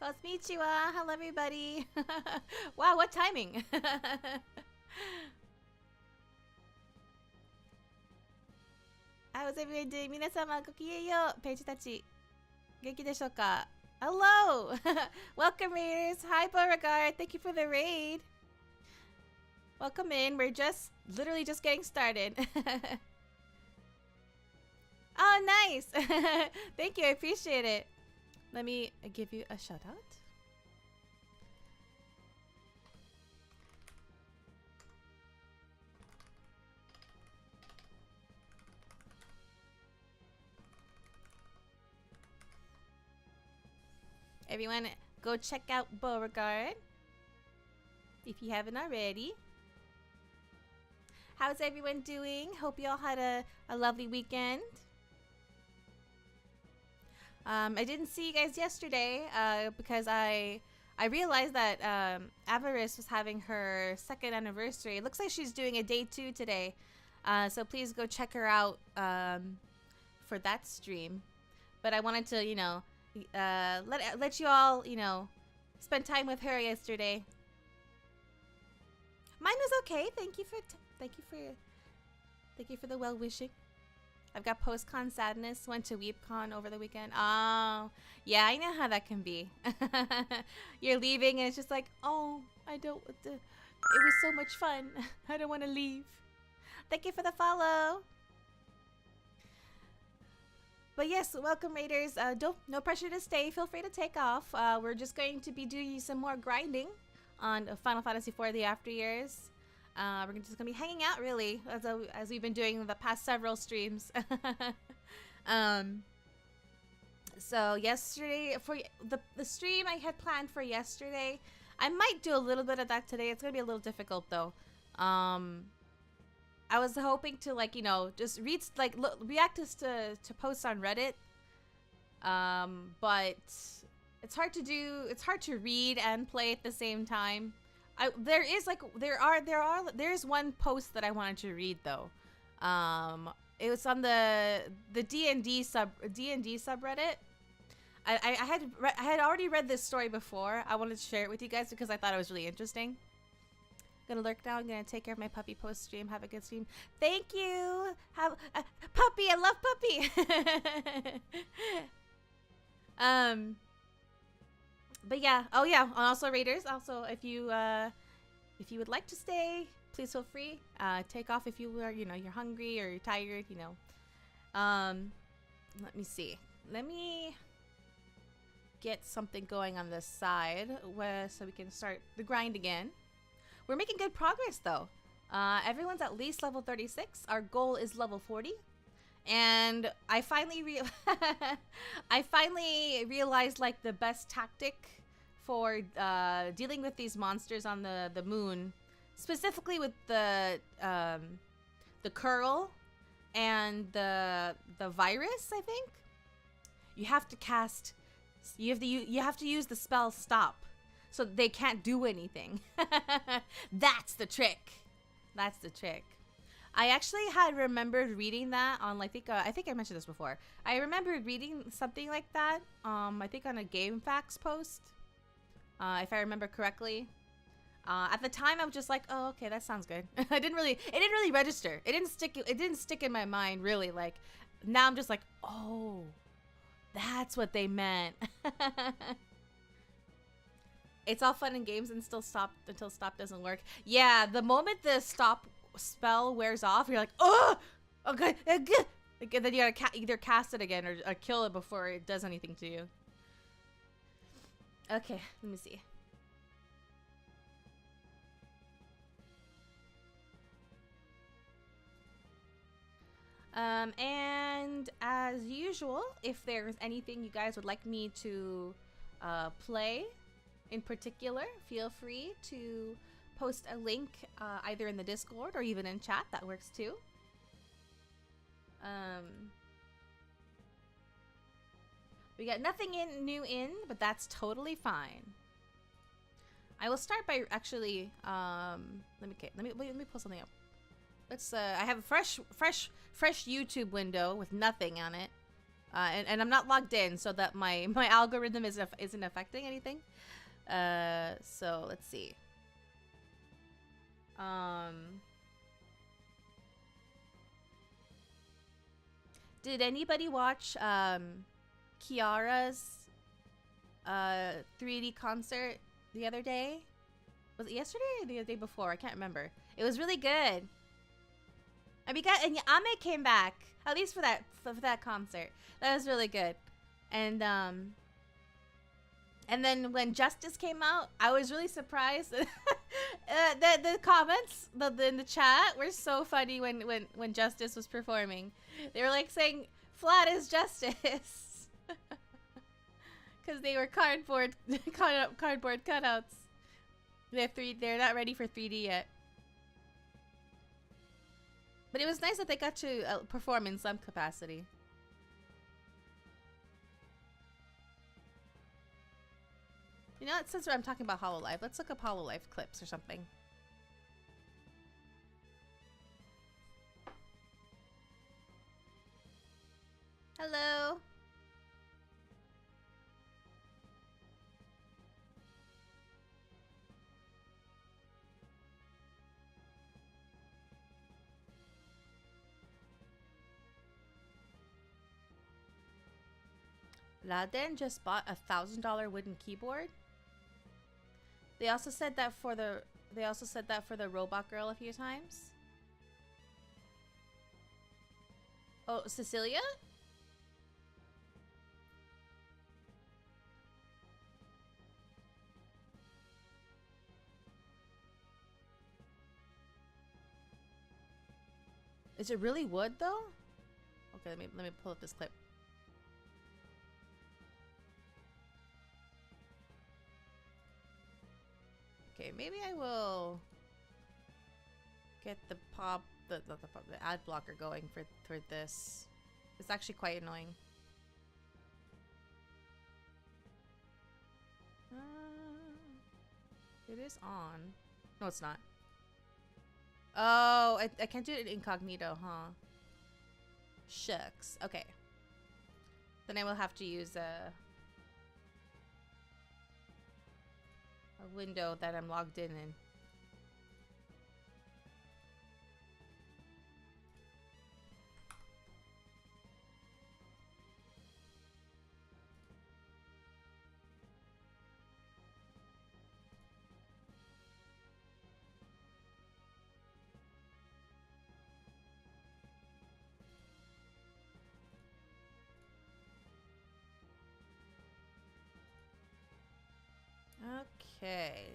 Kosmichiwa. Hello, everybody. Wow, what timing? How's everyone doing? 皆様ごきげんよう。ページたち元気でしょうか? Hello. Welcome, raiders. Hi, Beauregard. Thank you for the raid. Welcome in. We're literally just getting started. Oh, nice. Thank you. I appreciate it. Let me give you a shout out. Everyone, go check out Beauregard if you haven't already. How's everyone doing? Hope you all had a lovely weekend. I didn't see you guys yesterday because I realized that Avarice was having her 2nd anniversary. It looks like she's doing a day 2 today. So please go check her out for that stream. But I wanted to, you know, let you all, you know, spend time with her yesterday. Mine was okay. Thank you for the well wishing. I've got post-con sadness. Went to WeepCon over the weekend. Oh, yeah, I know how that can be. You're leaving and it's just like, oh, I don't. It was so much fun. I don't want to leave. Thank you for the follow. But yes, welcome, raiders. No pressure to stay. Feel free to take off. We're just going to be doing some more grinding on Final Fantasy IV: The After Years. We're just gonna be hanging out, really, as we've been doing the past several streams. So yesterday, for the stream I had planned for yesterday, I might do a little bit of that today. It's gonna be a little difficult though. I was hoping to, like, you know, just react to posts on Reddit. But it's hard to do. It's hard to read and play at the same time. There's one post that I wanted to read though. It was on the D&D subreddit. I had already read this story before. I wanted to share it with you guys because I thought it was really interesting. Gonna lurk now. I'm gonna take care of my puppy post stream. Have a good stream. Thank you. Have puppy. I love puppy. But yeah. Oh yeah. And also, raiders. Also, if you would like to stay, please feel free. Take off if you are, you know, you're hungry or you're tired. You know. Let me see. Let me get something going on this side so we can start the grind again. We're making good progress though. Everyone's at least level 36. Our goal is level 40. And I finally realized like the best tactic for dealing with these monsters on the moon, specifically with the curl and the virus. I think you have to use the spell stop, so they can't do anything. That's the trick. That's the trick. I actually had remembered reading that on, I think I mentioned this before. I remembered reading something like that. I think on a GameFAQs post, if I remember correctly. At the time, I was just like, "Oh, okay, that sounds good." It didn't really register. It didn't stick in my mind really. Like now, I'm just like, "Oh, that's what they meant." It's all fun and games until stop doesn't work. Yeah, the moment the stop spell wears off, you're like, oh, okay, good. Like, then you gotta either cast it again or kill it before it does anything to you. Okay, let me see. And as usual, if there's anything you guys would like me to play in particular, feel free to post a link either in the Discord or even in chat. That works too. We got nothing new in, but that's totally fine. I will start by actually let me pull something up. Let's I have a fresh YouTube window with nothing on it. And I'm not logged in, so that my algorithm isn't affecting anything. So let's see. Did anybody watch Kiara's 3D concert the other day? Was it yesterday or the day before? I can't remember. It was really good. And Ame came back, at least for that concert. That was really good. And then when Justice came out, I was really surprised. The comments in the chat were so funny when Justice was performing. They were like saying, "Flat is justice," because they were cardboard cutouts. They're not ready for 3D yet. But it was nice that they got to perform in some capacity. You know what? Since I'm talking about HoloLive, let's look up HoloLive clips or something. Hello. Laden just bought a $1,000 wooden keyboard. They also said that for the robot girl a few times. Oh, Cecilia? Is it really wood though? Okay, let me pull up this clip. Okay, maybe I will get the ad blocker going for this. It's actually quite annoying. It is on. No, it's not. Oh, I can't do it incognito, huh? Shucks. Okay. Then I will have to use a window that I'm logged in. Okay.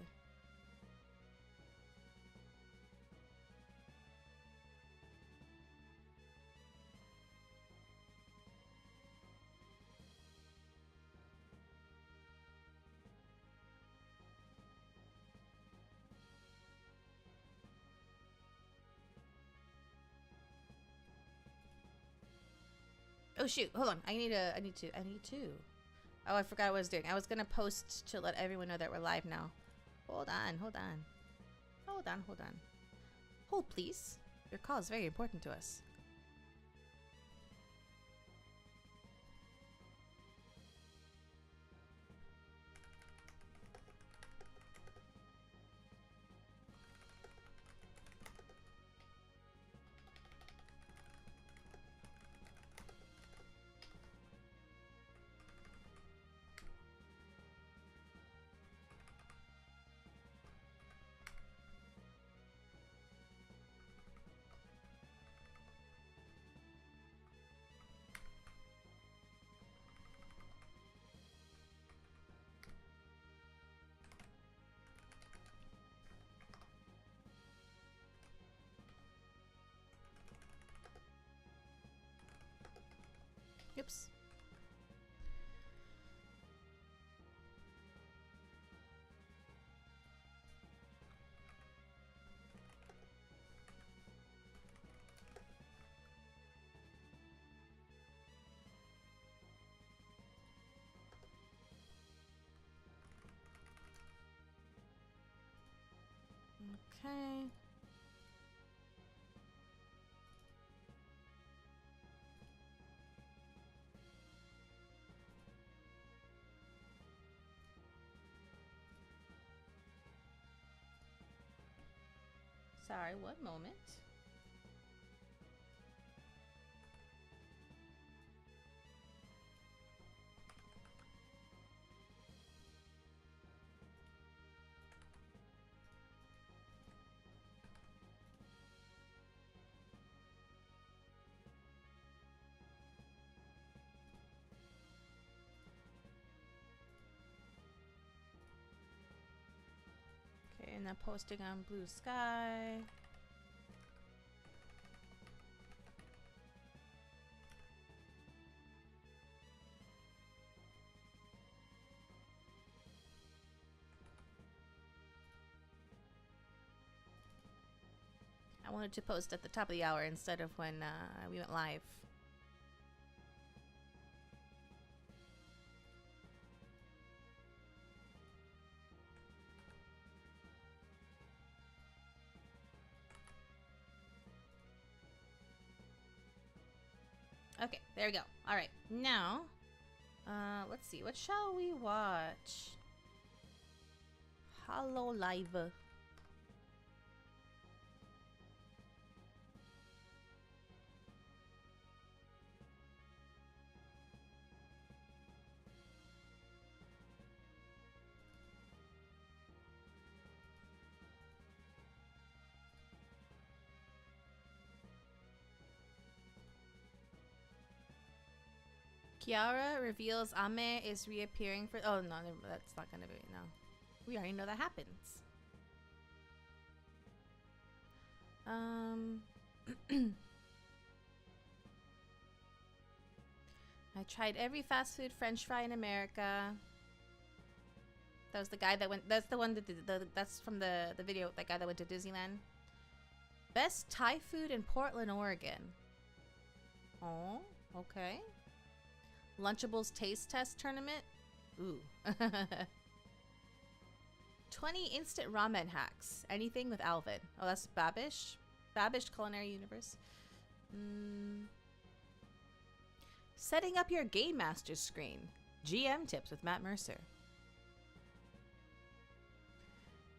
Oh shoot, hold on. I need to. Oh, I forgot what I was doing. I was gonna post to let everyone know that we're live now. Hold on. Hold, please. Your call is very important to us. Oops. Okay. Sorry, one moment. And then posting on Blue Sky. I wanted to post at the top of the hour instead of when we went live. Okay, there we go. All right, now, let's see. What shall we watch? Hello Live. Kiara reveals Ame is reappearing for. Oh no, that's not gonna be no. We already know that happens. I tried every fast food French fry in America. That was the guy that went. That's the one that that's from the video. That guy that went to Disneyland. Best Thai food in Portland, Oregon. Oh, okay. Lunchables taste test tournament. Ooh. 20 instant ramen hacks. Anything with Alvin. Oh, that's Babish. Babish Culinary Universe. Setting up your Game Master screen. GM tips with Matt Mercer.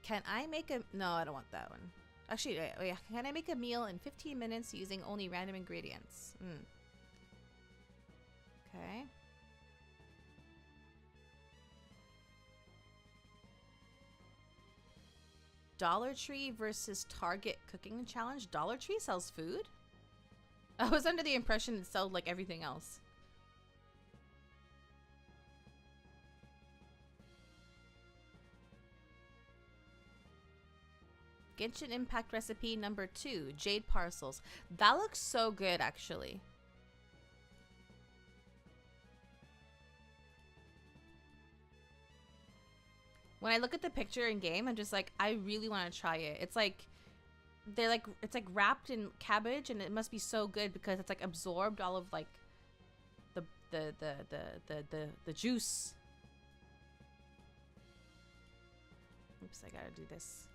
Can I make a... No, I don't want that one. Actually, wait, can I make a meal in 15 minutes using only random ingredients? Okay. Dollar Tree versus Target cooking challenge. Dollar Tree sells food? I was under the impression it sold like everything else. Genshin Impact recipe number 2, Jade Parcels. That looks so good, actually. When I look at the picture in game, I'm just like, I really want to try it. It's like, it's like wrapped in cabbage, and it must be so good because it's like absorbed all of like the juice. Oops, I gotta do this.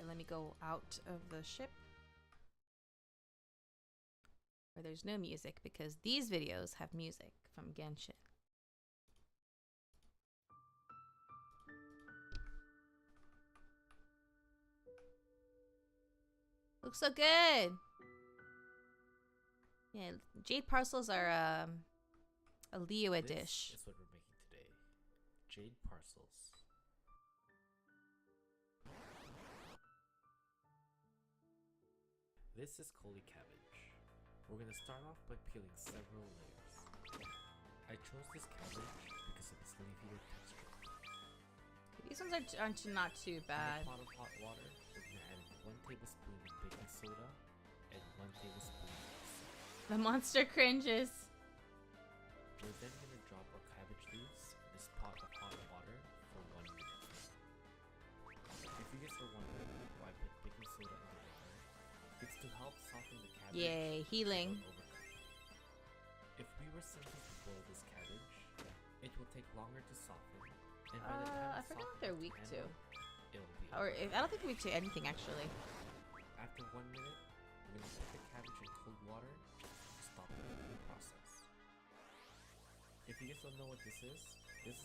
Let me go out of the ship where there's no music because these videos have music from Genshin. Looks so good. Yeah, Jade Parcels are a Liyue dish. This is what we're making today. Jade Parcels. This is cauli cabbage. We're gonna start off by peeling several layers. I chose this cabbage because of its leafier texture. These ones aren't not too bad. In a pot of hot water, we're gonna add 1 tablespoon of baking soda and 1 tablespoon of salt. The monster cringes. We're then gonna drop our cabbage leaves in this pot of hot water for 1 minute. If you guys are wondering why I put baking soda in the water, it's to help soften the cabbage. Yay, healing. If we were simply to boil this cabbage, it will take longer to soften. And by the time I forgot if they're weak to. It'll be or I don't think they're weak to anything actually. After 1 minute, we're gonna put the cabbage in cold water to stop the cooking process. If you guys don't know what this is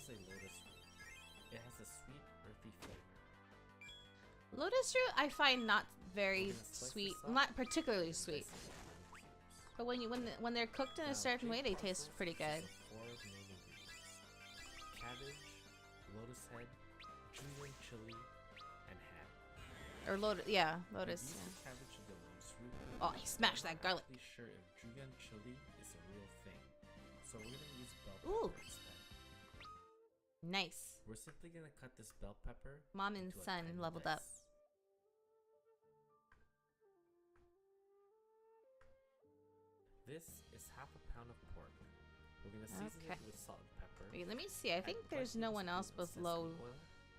a lotus root. It has a sweet, earthy flavor. Lotus root I find not very We're gonna slice sweet, this up not particularly and sweet. slice it into cubes. But when they're cooked in a Now, certain way, jade they taste parsley pretty good. consists of 4 main ingredients: cabbage, lotus head, julienne chili, and ham. Or lotus, yeah, I've lotus. used Yeah. the cabbage and the lotus root. Oh, he smashed that garlic. I'm not actually sure if julienne chili is a real thing, so we're gonna use bell Ooh. pepper instead. Nice. We're simply gonna cut this bell pepper Mom and into a son tiny leveled up. dice. This is half a pound of pork. We're gonna season Okay. it with salt and pepper. Wait, let me see. I think Add there's 1 no one else tablespoon with of low sesame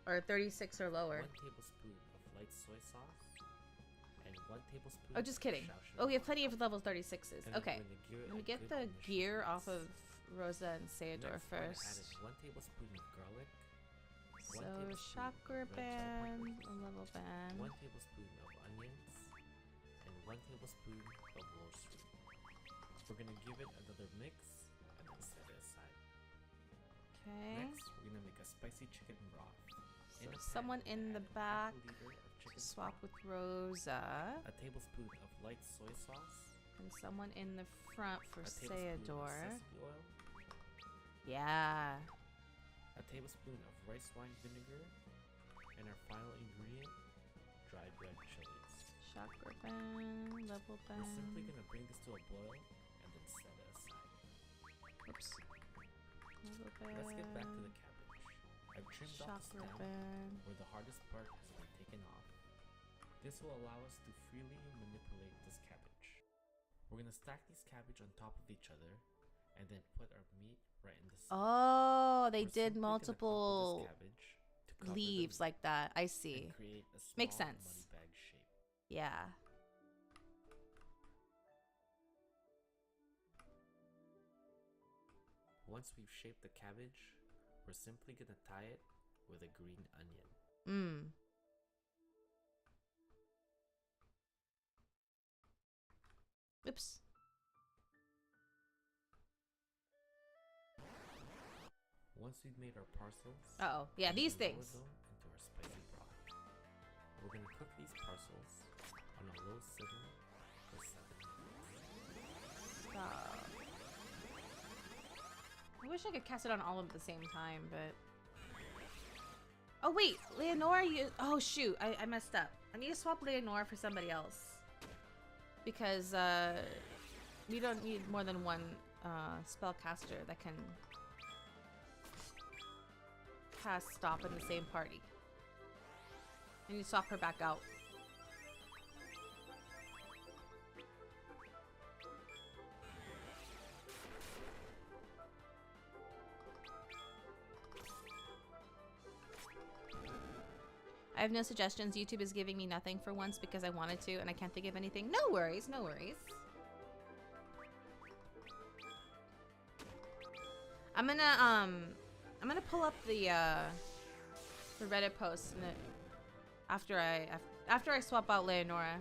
oil, or 36 or lower. 1 tablespoon of light soy sauce, and 1 tablespoon Oh, just kidding. of shao Oh, we have sugar. plenty of level 36s. And then Okay. we're gonna give it Let me a get good the initial gear off mix. of Rosa and Sayador Next, we're gonna first. add in 1 tablespoon of garlic, 1 So tablespoon chakra of red band, pepper, a level band. 1 tablespoon of onions, and 1 tablespoon of lotus root. We're gonna give it another mix and then set it aside. Okay. Next, we're gonna make a spicy chicken broth. So In a pan, someone we're in gonna the add back half a liter of to chicken swap stock, with Rosa, a tablespoon of light soy sauce, and someone in the front for a tablespoon of Sayador. sesame oil, Yeah. a tablespoon of rice wine vinegar, and our final ingredient, dried red chilies. Chakra band, level We're simply band. gonna bring this to a boil and then set it aside. Oops. Level Let's get back to the band. cabbage. I've trimmed off the Chakra stem band. where the hardest part has been taken off. This will allow us to freely manipulate this cabbage. We're gonna stack these cabbage on top of each other and then put our meat right in the center. Oh, they We're did simply gonna crumple multiple this cabbage to cover leaves the meat like that. I and see. create a small Makes sense. money bag shape. Yeah. Once we've shaped the cabbage, we're simply gonna tie it with a green onion. Mm. Oops. Once we've made our parcels, Uh-oh. Yeah, we these can lower things. them into our spicy broth. We're gonna cook these parcels on a low simmer for 7 minutes. Stop. I wish I could cast it on all of them at the same time, but... Oh, wait. Leonora, you... Oh, shoot. I messed up. I need to swap Leonora for somebody else. Because, we don't need more than one, spellcaster that can cast stop in the same party. I need to swap her back out. I have no suggestions. YouTube is giving me nothing for once because I wanted to and I can't think of anything. No worries, no worries. I'm gonna pull up the Reddit post and after I swap out Leonora.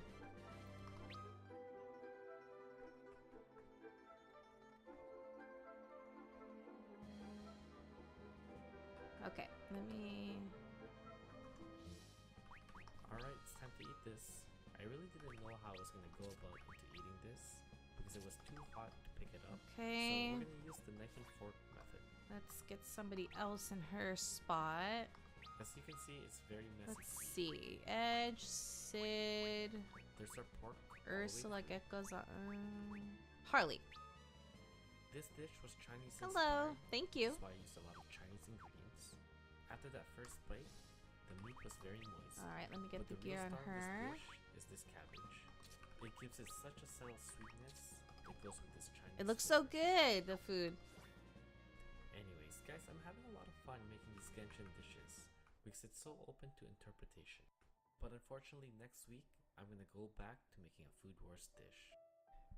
Okay, let me... Alright, it's time to eat this. I really didn't know how I was gonna go about into eating this because it was too hot to pick it up. Okay. So we're gonna use the knife and fork method. Let's get somebody else in her spot. As you can see, it's very messy. Let's see. Edge, Sid, There's our pork. all the way Ursula, through. Geckos, Harley. This dish was Chinese Hello. inspired, Thank you. so I used a lot of Chinese ingredients. After that first bite, the meat was very moist. Alright, let me get But the real gear on star of her. This dish is this cabbage. It gives it such a subtle sweetness that goes with this Chinese. It looks so flavor. good, the food. Anyways, guys, I'm having a lot of fun making these Genshin dishes because it's so open to interpretation. But unfortunately, next week I'm gonna go back to making a Food Wars dish.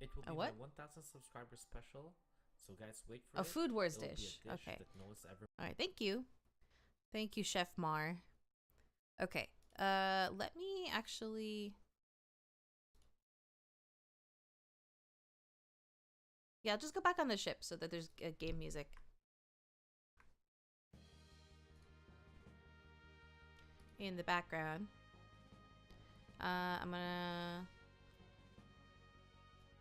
It will A be what? my 1,000 subscriber special, so guys, wait for A it. Food Wars It'll be a dish. Okay. that no one's ever. Alright, thank you. Thank you, Chef Mar. Okay. Let me actually Yeah, I'll just go back on the ship so that there's game music. In the background. I'm gonna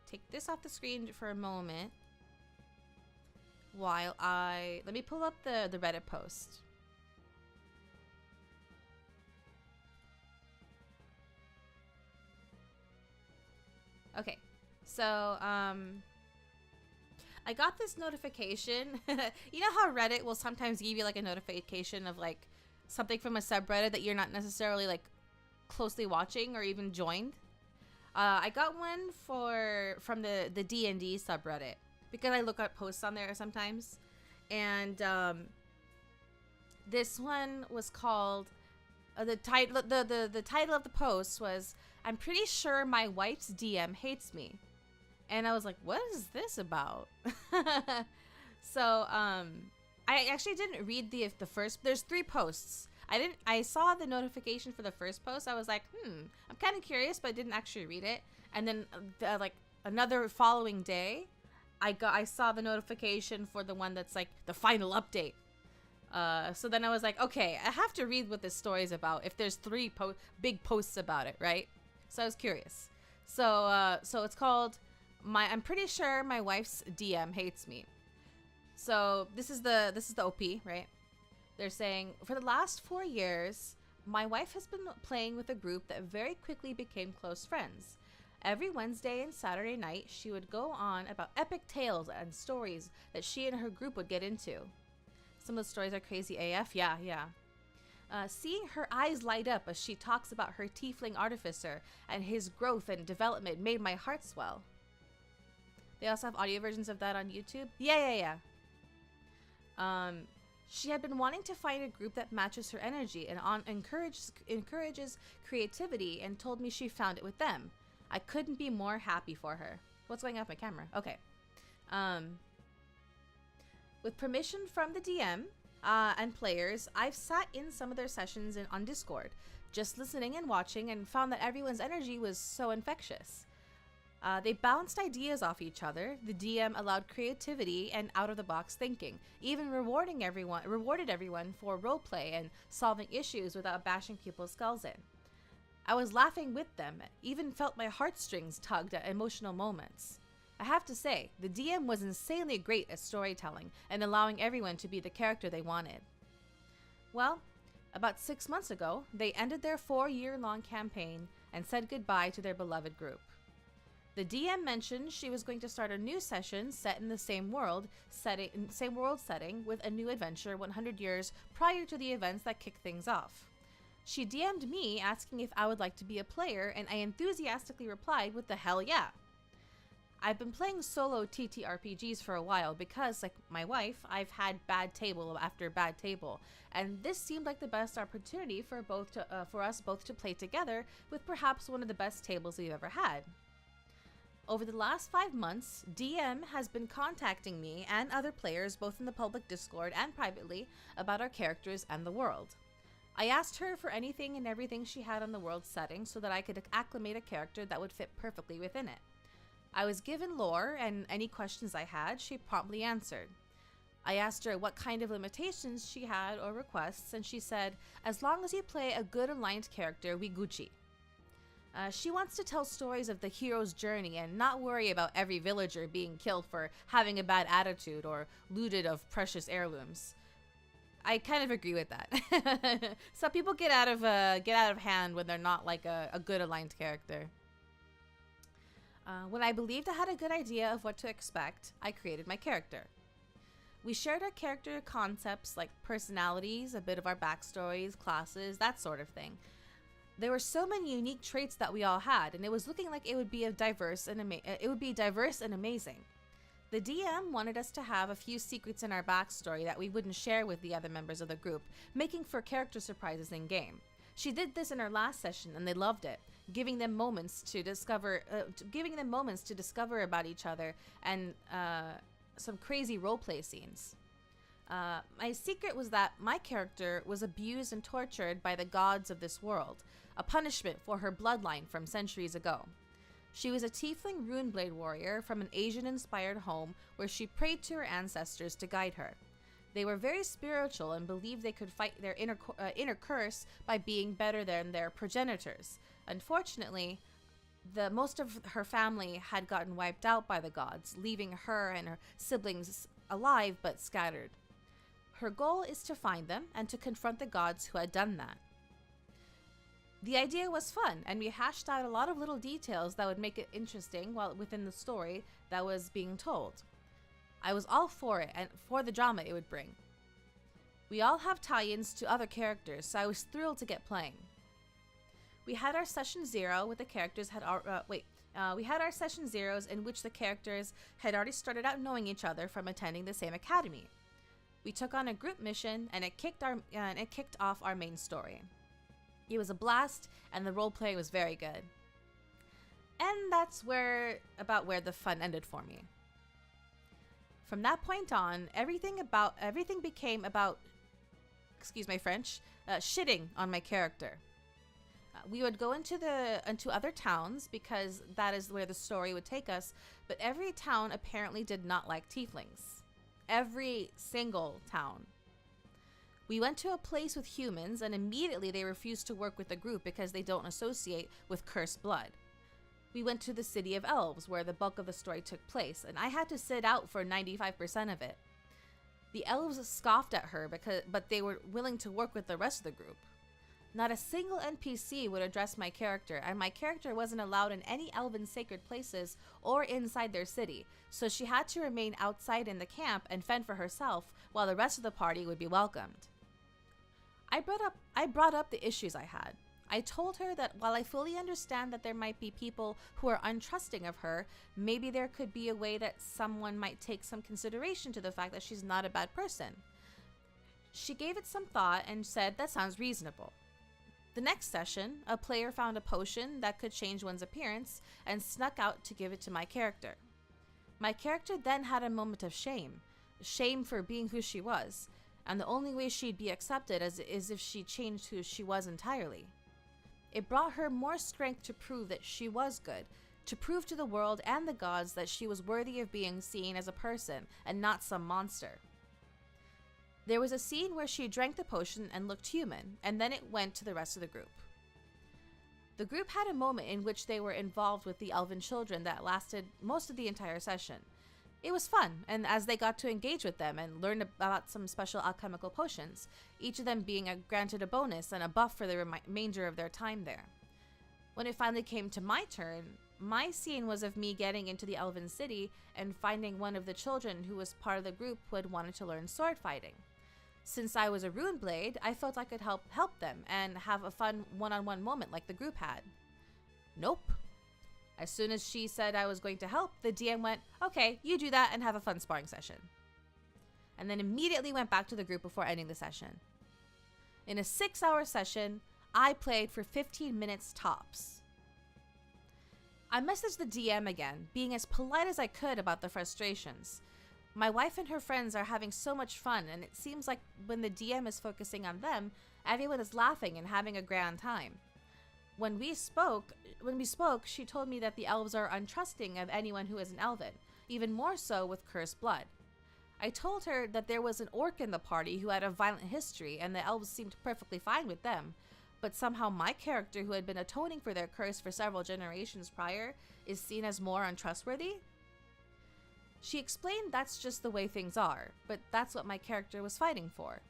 take this off the screen for a moment while let me pull up the Reddit post. Okay, so I got this notification. You know how Reddit will sometimes give you like a notification of like something from a subreddit that you're not necessarily like closely watching or even joined? I got one from the D&D subreddit because I look at posts on there sometimes, and this one was called the title of the post was, "I'm pretty sure my wife's DM hates me," and I was like, "What is this about?" So I actually didn't read the first. There's 3 posts. I saw the notification for the first post. I was like, I'm kind of curious, but I didn't actually read it. And then like another following day, I saw the notification for the one that's like the final update. So then I was like, okay, I have to read what this story is about if there's 3 big posts about it, right? So I was curious. So it's called I'm pretty sure my wife's DM hates me. So this is the OP, right? They're saying, for the last 4 years, my wife has been playing with a group that very quickly became close friends. Every Wednesday and Saturday night, she would go on about epic tales and stories that she and her group would get into. Some of the stories are crazy AF, yeah. Seeing her eyes light up as she talks about her tiefling artificer and his growth and development made my heart swell. They also have audio versions of that on YouTube. Yeah. She had been wanting to find a group that matches her energy and encourages creativity, and told me she found it with them. I couldn't be more happy for her. What's going on with my camera? Okay. With permission from the DM and players, I've sat in some of their sessions on Discord, just listening and watching, and found that everyone's energy was so infectious. They bounced ideas off each other. The DM allowed creativity and out-of-the-box thinking, even rewarded everyone for roleplay and solving issues without bashing people's skulls in. I was laughing with them, even felt my heartstrings tugged at emotional moments. I have to say, the DM was insanely great at storytelling and allowing everyone to be the character they wanted. Well, about 6 months ago, they ended their 4-year-long campaign and said goodbye to their beloved group. The DM mentioned she was going to start a new session set in the same world setting with a new adventure 100 years prior to the events that kicked things off. She DM'd me asking if I would like to be a player, and I enthusiastically replied with the hell yeah. I've been playing solo TTRPGs for a while because, like my wife, I've had bad table after bad table, and this seemed like the best opportunity for us both to play together with perhaps one of the best tables we've ever had. Over the last 5 months, DM has been contacting me and other players both in the public Discord and privately about our characters and the world. I asked her for anything and everything she had on the world setting so that I could acclimate a character that would fit perfectly within it. I was given lore, and any questions I had, she promptly answered. I asked her what kind of limitations she had or requests, and she said, as long as you play a good aligned character, we Gucci. She wants to tell stories of the hero's journey and not worry about every villager being killed for having a bad attitude or looted of precious heirlooms. I kind of agree with that. Some people get out of hand when they're not like a good aligned character. When I believed I had a good idea of what to expect, I created my character. We shared our character concepts like personalities, a bit of our backstories, classes, that sort of thing. There were so many unique traits that we all had, and it was looking like it would be diverse and amazing. The DM wanted us to have a few secrets in our backstory that we wouldn't share with the other members of the group, making for character surprises in game. She did this in her last session, and they loved it, giving them moments to discover about each other and some crazy roleplay scenes. My secret was that my character was abused and tortured by the gods of this world, a punishment for her bloodline from centuries ago. She was a tiefling runeblade warrior from an Asian-inspired home where she prayed to her ancestors to guide her. They were very spiritual and believed they could fight their inner curse by being better than their progenitors. Unfortunately, most of her family had gotten wiped out by the gods, leaving her and her siblings alive but scattered. Her goal is to find them and to confront the gods who had done that. The idea was fun, and we hashed out a lot of little details that would make it interesting while within the story that was being told. I was all for it and for the drama it would bring. We all have tie-ins to other characters, so I was thrilled to get playing. We had our session 0 with the characters we had our session zeros in which the characters had already started out knowing each other from attending the same academy. We took on a group mission, and it kicked off our main story. It was a blast, and the roleplay was very good. And that's about where the fun ended for me. From that point on, everything became about, excuse my French, shitting on my character. We would go into other towns because that is where the story would take us, but every town apparently did not like tieflings. Every single town. We went to a place with humans, and immediately they refused to work with the group because they don't associate with cursed blood. We went to the city of elves, where the bulk of the story took place, and I had to sit out for 95% of it. The elves scoffed at her, but they were willing to work with the rest of the group. Not a single NPC would address my character, and my character wasn't allowed in any elven sacred places or inside their city, so she had to remain outside in the camp and fend for herself while the rest of the party would be welcomed. I brought up the issues I had. I told her that while I fully understand that there might be people who are untrusting of her, maybe there could be a way that someone might take some consideration to the fact that she's not a bad person. She gave it some thought and said that sounds reasonable. The next session, a player found a potion that could change one's appearance and snuck out to give it to my character. My character then had a moment of shame for being who she was, and the only way she'd be accepted is if she changed who she was entirely. It brought her more strength to prove that she was good, to prove to the world and the gods that she was worthy of being seen as a person and not some monster. There was a scene where she drank the potion and looked human, and then it went to the rest of the group. The group had a moment in which they were involved with the elven children that lasted most of the entire session. It was fun, and as they got to engage with them and learn about some special alchemical potions, each of them being granted a bonus and a buff for the remainder of their time there. When it finally came to my turn, my scene was of me getting into the elven city and finding one of the children who was part of the group who had wanted to learn sword fighting. Since I was a rune blade, I felt I could help them and have a fun one-on-one moment like the group had. Nope. As soon as she said I was going to help, the DM went, "Okay, you do that and have a fun sparring session." And then immediately went back to the group before ending the session. In a 6-hour session, I played for 15 minutes tops. I messaged the DM again, being as polite as I could about the frustrations. My wife and her friends are having so much fun, and it seems like when the DM is focusing on them, everyone is laughing and having a grand time. When we spoke, she told me that the elves are untrusting of anyone who is an elven, even more so with cursed blood. I told her that there was an orc in the party who had a violent history, and the elves seemed perfectly fine with them, but somehow my character, who had been atoning for their curse for several generations prior, is seen as more untrustworthy? She explained that's just the way things are, but that's what my character was fighting for.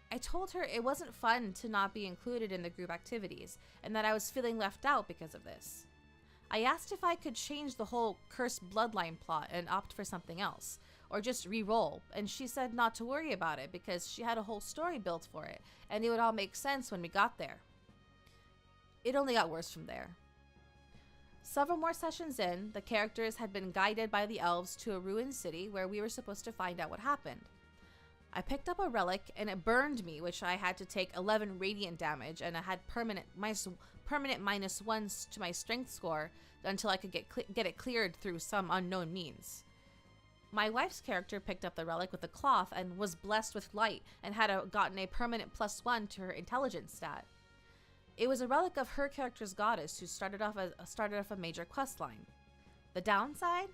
I told her it wasn't fun to not be included in the group activities, and that I was feeling left out because of this. I asked if I could change the whole cursed bloodline plot and opt for something else, or just re-roll, and she said not to worry about it because she had a whole story built for it, and it would all make sense when we got there. It only got worse from there. Several more sessions in, the characters had been guided by the elves to a ruined city where we were supposed to find out what happened. I picked up a relic and it burned me, which I had to take 11 radiant damage, and I had permanent -1s to my strength score until I could get it cleared through some unknown means. My wife's character picked up the relic with a cloth and was blessed with light and had gotten a permanent +1 to her intelligence stat. It was a relic of her character's goddess who started off a major quest line. The downside?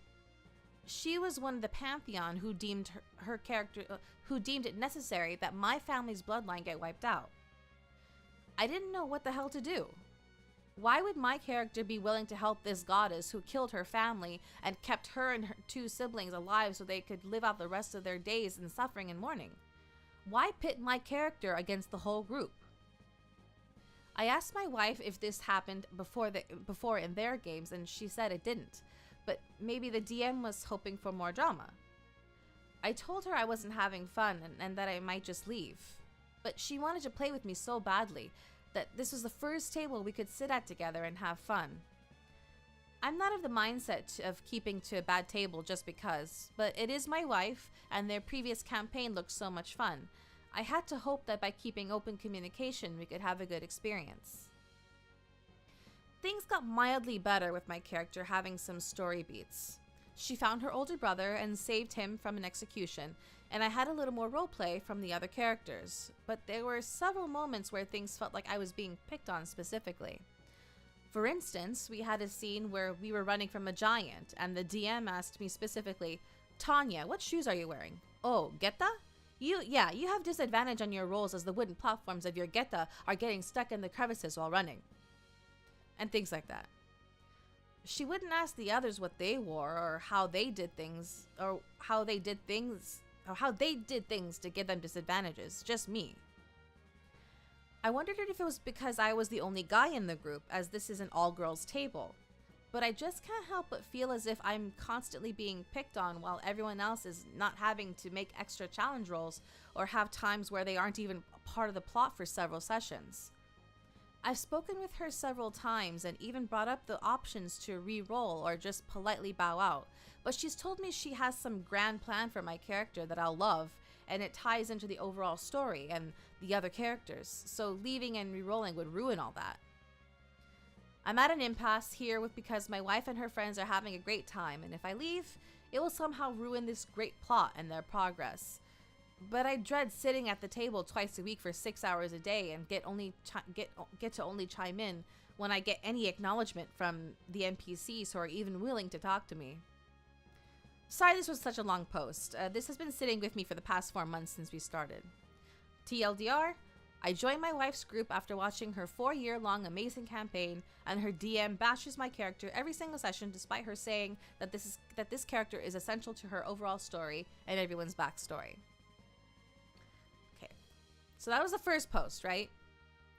She was one of the pantheon who deemed her character who deemed it necessary that my family's bloodline get wiped out. I didn't know what the hell to do. Why would my character be willing to help this goddess who killed her family and kept her and her 2 siblings alive so they could live out the rest of their days in suffering and mourning? Why pit my character against the whole group? I asked my wife if this happened before in their games, and she said it didn't, but maybe the DM was hoping for more drama. I told her I wasn't having fun and that I might just leave, but she wanted to play with me so badly that this was the first table we could sit at together and have fun. I'm not of the mindset of keeping to a bad table just because, but it is my wife, and their previous campaign looked so much fun. I had to hope that by keeping open communication, we could have a good experience. Things got mildly better with my character having some story beats. She found her older brother and saved him from an execution, and I had a little more roleplay from the other characters, but there were several moments where things felt like I was being picked on specifically. For instance, we had a scene where we were running from a giant, and the DM asked me specifically, "Tanya, what shoes are you wearing?" "Oh, Geta? You have disadvantage on your rolls as the wooden platforms of your Geta are getting stuck in the crevices while running." And things like that. She wouldn't ask the others what they wore or how they did things to give them disadvantages, just me. I wondered if it was because I was the only guy in the group, as this is an all-girls table. But I just can't help but feel as if I'm constantly being picked on while everyone else is not having to make extra challenge rolls or have times where they aren't even part of the plot for several sessions. I've spoken with her several times and even brought up the options to re-roll or just politely bow out, but she's told me she has some grand plan for my character that I'll love, and it ties into the overall story and the other characters, so leaving and re-rolling would ruin all that. I'm at an impasse here because my wife and her friends are having a great time, and if I leave, it will somehow ruin this great plot and their progress. But I dread sitting at the table twice a week for 6 hours a day and get to only chime in when I get any acknowledgement from the NPCs who are even willing to talk to me. Sorry this was such a long post. This has been sitting with me for the past 4 months since we started. TLDR, I joined my wife's group after watching her 4-year-long amazing campaign, and her DM bashes my character every single session despite her saying that this character is essential to her overall story and everyone's backstory. Okay, so that was the first post, right?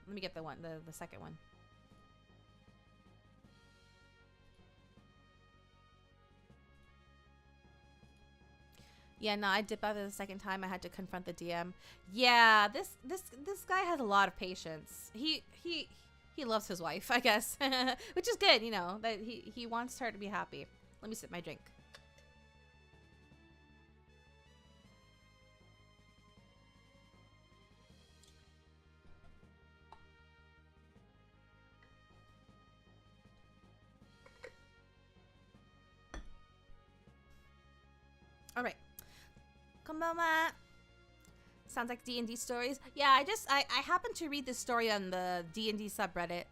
Let me get the second one. Yeah, no, I dipped out the second time. I had to confront the DM. Yeah, this guy has a lot of patience. He loves his wife, I guess, which is good. You know that he wants her to be happy. Let me sip my drink. All right. Konbanwa. Sounds like D&D stories. Yeah, I happened to read this story on the D&D subreddit.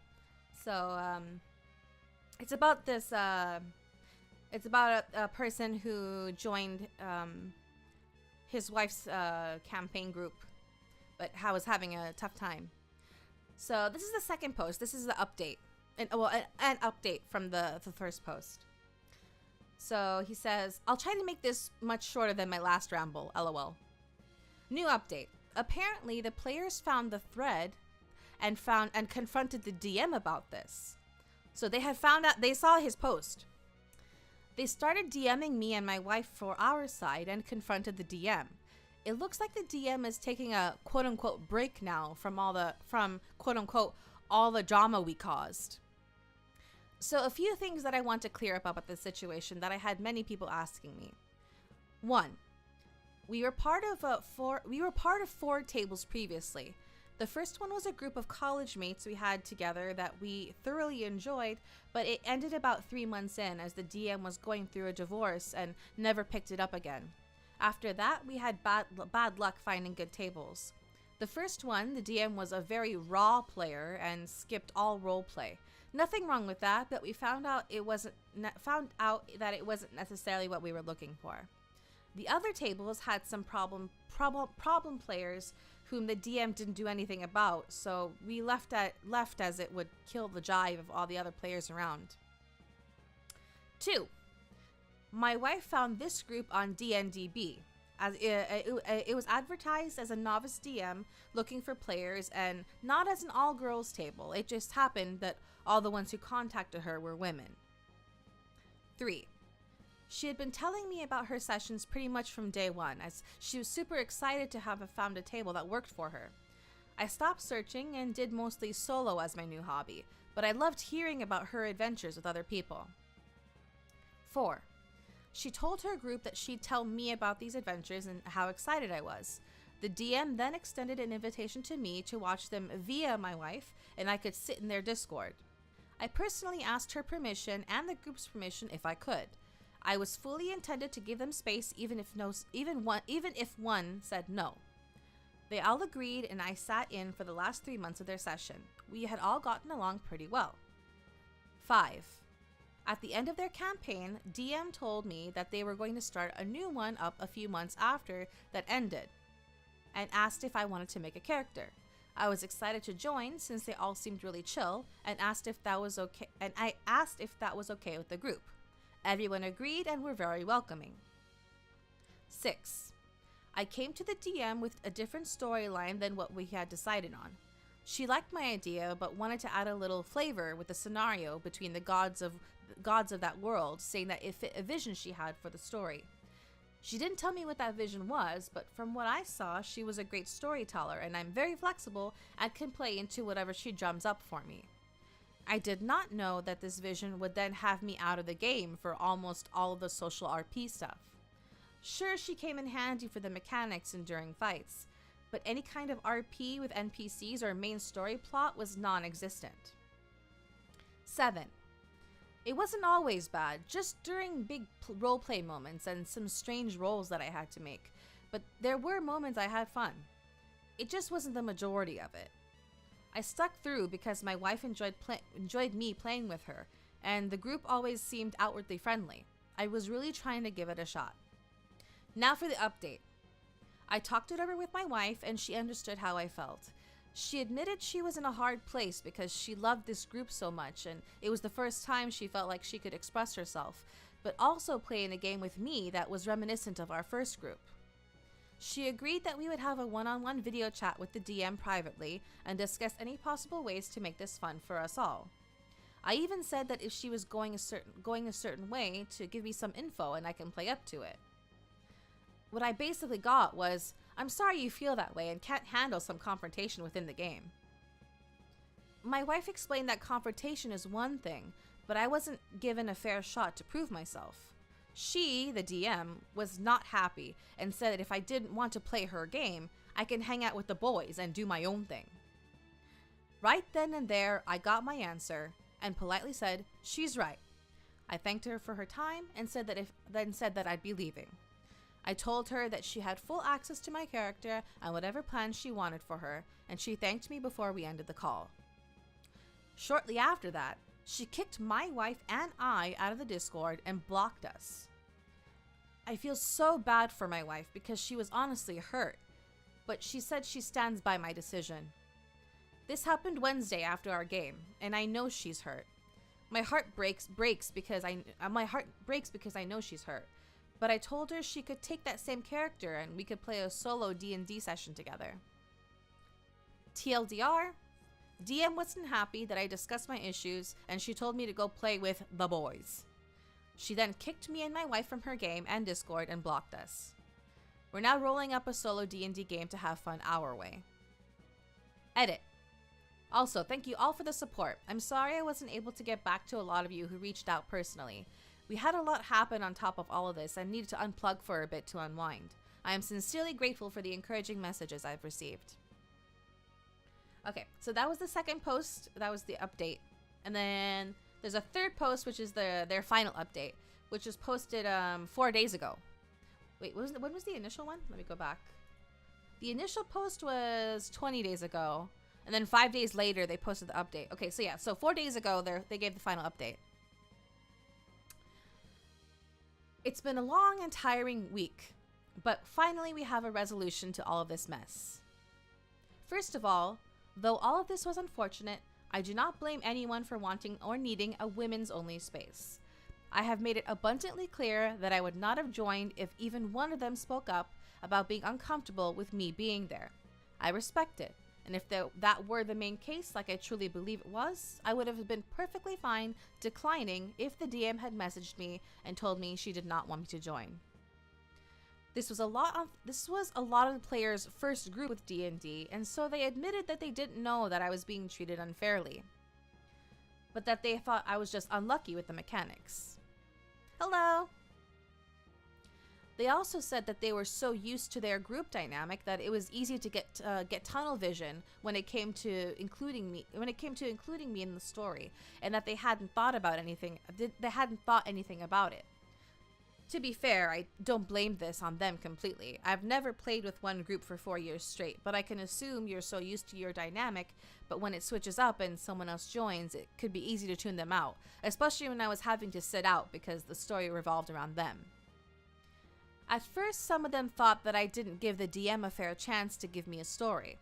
So, it's about this, it's about a person who joined, his wife's, campaign group, but was having a tough time. So, this is the second post. This is the update. An update from the first post. So he says, I'll try to make this much shorter than my last ramble, lol. New update. Apparently the players found the thread and confronted the DM about this. So they had found out, they saw his post. They started DMing me and my wife for our side and confronted the DM. It looks like the DM is taking a quote unquote break now from quote unquote all the drama we caused. So a few things that I want to clear up about this situation that I had many people asking me. 1. We were part of 4 tables previously. The first one was a group of college mates we had together that we thoroughly enjoyed, but it ended about 3 months in as the DM was going through a divorce and never picked it up again. After that, we had bad luck finding good tables. The first one, the DM was a very raw player and skipped all role play. Nothing wrong with that, but we found out that it wasn't necessarily what we were looking for. The other tables had some problem players whom the DM didn't do anything about, so we left as it would kill the jive of all the other players around. 2. My wife found this group on DNDB. As it was advertised as a novice DM looking for players and not as an all-girls table. It just happened that all the ones who contacted her were women. 3. She had been telling me about her sessions pretty much from day one, as she was super excited to have found a table that worked for her. I stopped searching and did mostly solo as my new hobby, but I loved hearing about her adventures with other people. 4. She told her group that she'd tell me about these adventures and how excited I was. The DM then extended an invitation to me to watch them via my wife, and I could sit in their Discord. I personally asked her permission and the group's permission if I could. I was fully intended to give them space even if one said no. They all agreed, and I sat in for the last 3 months of their session. We had all gotten along pretty well. 5. At the end of their campaign, DM told me that they were going to start a new one up a few months after that ended, and asked if I wanted to make a character. I was excited to join since they all seemed really chill, and asked if that was okay. And I asked if that was okay with the group. Everyone agreed and were very welcoming. 6. I came to the DM with a different storyline than what we had decided on. She liked my idea, but wanted to add a little flavor with the scenario between the gods of that world, saying that it fit a vision she had for the story. She didn't tell me what that vision was, but from what I saw, she was a great storyteller, and I'm very flexible and can play into whatever she drums up for me. I did not know that this vision would then have me out of the game for almost all of the social RP stuff. Sure, she came in handy for the mechanics and during fights, but any kind of RP with NPCs or main story plot was non-existent. 7. It wasn't always bad, just during big roleplay moments and some strange rolls that I had to make, but there were moments I had fun. It just wasn't the majority of it. I stuck through because my wife enjoyed me playing with her, and the group always seemed outwardly friendly. I was really trying to give it a shot. Now for the update. I talked it over with my wife, and she understood how I felt. She admitted she was in a hard place because she loved this group so much, and it was the first time she felt like she could express herself, but also play in a game with me that was reminiscent of our first group. She agreed that we would have a one-on-one video chat with the DM privately and discuss any possible ways to make this fun for us all. I even said that if she was going a certain way, to give me some info and I can play up to it. What I basically got was, "I'm sorry you feel that way and can't handle some confrontation within the game." My wife explained that confrontation is one thing, but I wasn't given a fair shot to prove myself. She, the DM, was not happy and said that if I didn't want to play her game, I can hang out with the boys and do my own thing. Right then and there, I got my answer and politely said, "She's right." I thanked her for her time and said that I'd be leaving. I told her that she had full access to my character and whatever plans she wanted for her, and she thanked me before we ended the call. Shortly after that, she kicked my wife and I out of the Discord and blocked us. I feel so bad for my wife because she was honestly hurt, but she said she stands by my decision. This happened Wednesday after our game, and I know she's hurt. My heart breaks because I know she's hurt. But I told her she could take that same character and we could play a solo D&D session together. TLDR, DM wasn't happy that I discussed my issues, and she told me to go play with the boys. She then kicked me and my wife from her game and Discord and blocked us. We're now rolling up a solo D&D game to have fun our way. Edit. Also, thank you all for the support. I'm sorry I wasn't able to get back to a lot of you who reached out personally. We had a lot happen on top of all of this and needed to unplug for a bit to unwind. I am sincerely grateful for the encouraging messages I've received. Okay, so that was the second post. That was the update. And then there's a third post, which is their final update, which was posted 4 days ago. Wait, when was the initial one? Let me go back. The initial post was 20 days ago, and then 5 days later they posted the update. Okay, so yeah, so 4 days ago they gave the final update. It's been a long and tiring week, but finally we have a resolution to all of this mess. First of all, though all of this was unfortunate, I do not blame anyone for wanting or needing a women's only space. I have made it abundantly clear that I would not have joined if even one of them spoke up about being uncomfortable with me being there. I respect it, and if that were the main case, like I truly believe it was, I would have been perfectly fine declining if the DM had messaged me and told me she did not want me to join. This was a lot of the players' first group with D&D, and so they admitted that they didn't know that I was being treated unfairly, but that they thought I was just unlucky with the mechanics. Hello! They also said that they were so used to their group dynamic that it was easy to get tunnel vision when it came to including me in the story, and that they hadn't thought anything about it. To be fair, I don't blame this on them completely. I've never played with one group for 4 years straight, but I can assume you're so used to your dynamic, but when it switches up and someone else joins, it could be easy to tune them out, especially when I was having to sit out because the story revolved around them. At first, some of them thought that I didn't give the DM a fair chance to give me a story.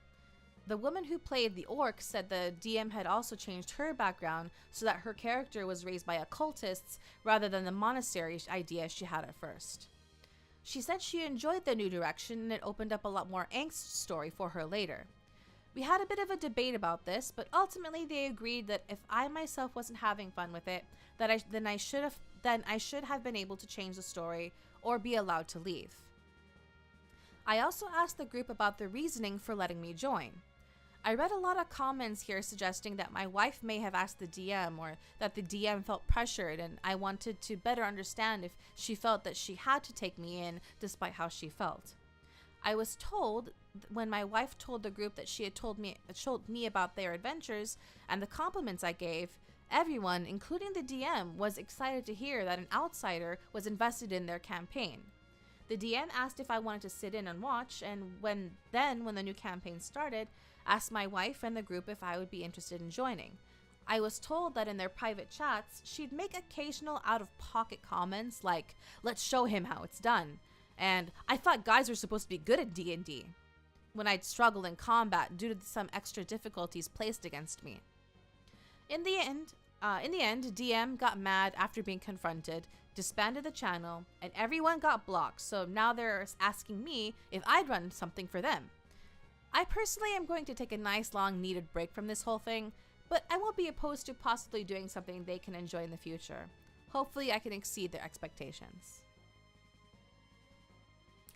The woman who played the orc said the DM had also changed her background so that her character was raised by occultists rather than the monastery idea she had at first. She said she enjoyed the new direction and it opened up a lot more angst story for her later. We had a bit of a debate about this, but ultimately they agreed that if I myself wasn't having fun with it, then I should have been able to change the story or be allowed to leave. I also asked the group about the reasoning for letting me join. I read a lot of comments here suggesting that my wife may have asked the DM or that the DM felt pressured, and I wanted to better understand if she felt that she had to take me in despite how she felt. I was told when my wife told the group that she had told me about their adventures and the compliments I gave, everyone, including the DM, was excited to hear that an outsider was invested in their campaign. The DM asked if I wanted to sit in and watch, and when the new campaign started, asked my wife and the group if I would be interested in joining. I was told that in their private chats, she'd make occasional out-of-pocket comments like, "Let's show him how it's done," and "I thought guys were supposed to be good at D&D," when I'd struggle in combat due to some extra difficulties placed against me. In the end, DM got mad after being confronted, disbanded the channel, and everyone got blocked, so now they're asking me if I'd run something for them. I personally am going to take a nice long needed break from this whole thing, but I won't be opposed to possibly doing something they can enjoy in the future. Hopefully I can exceed their expectations.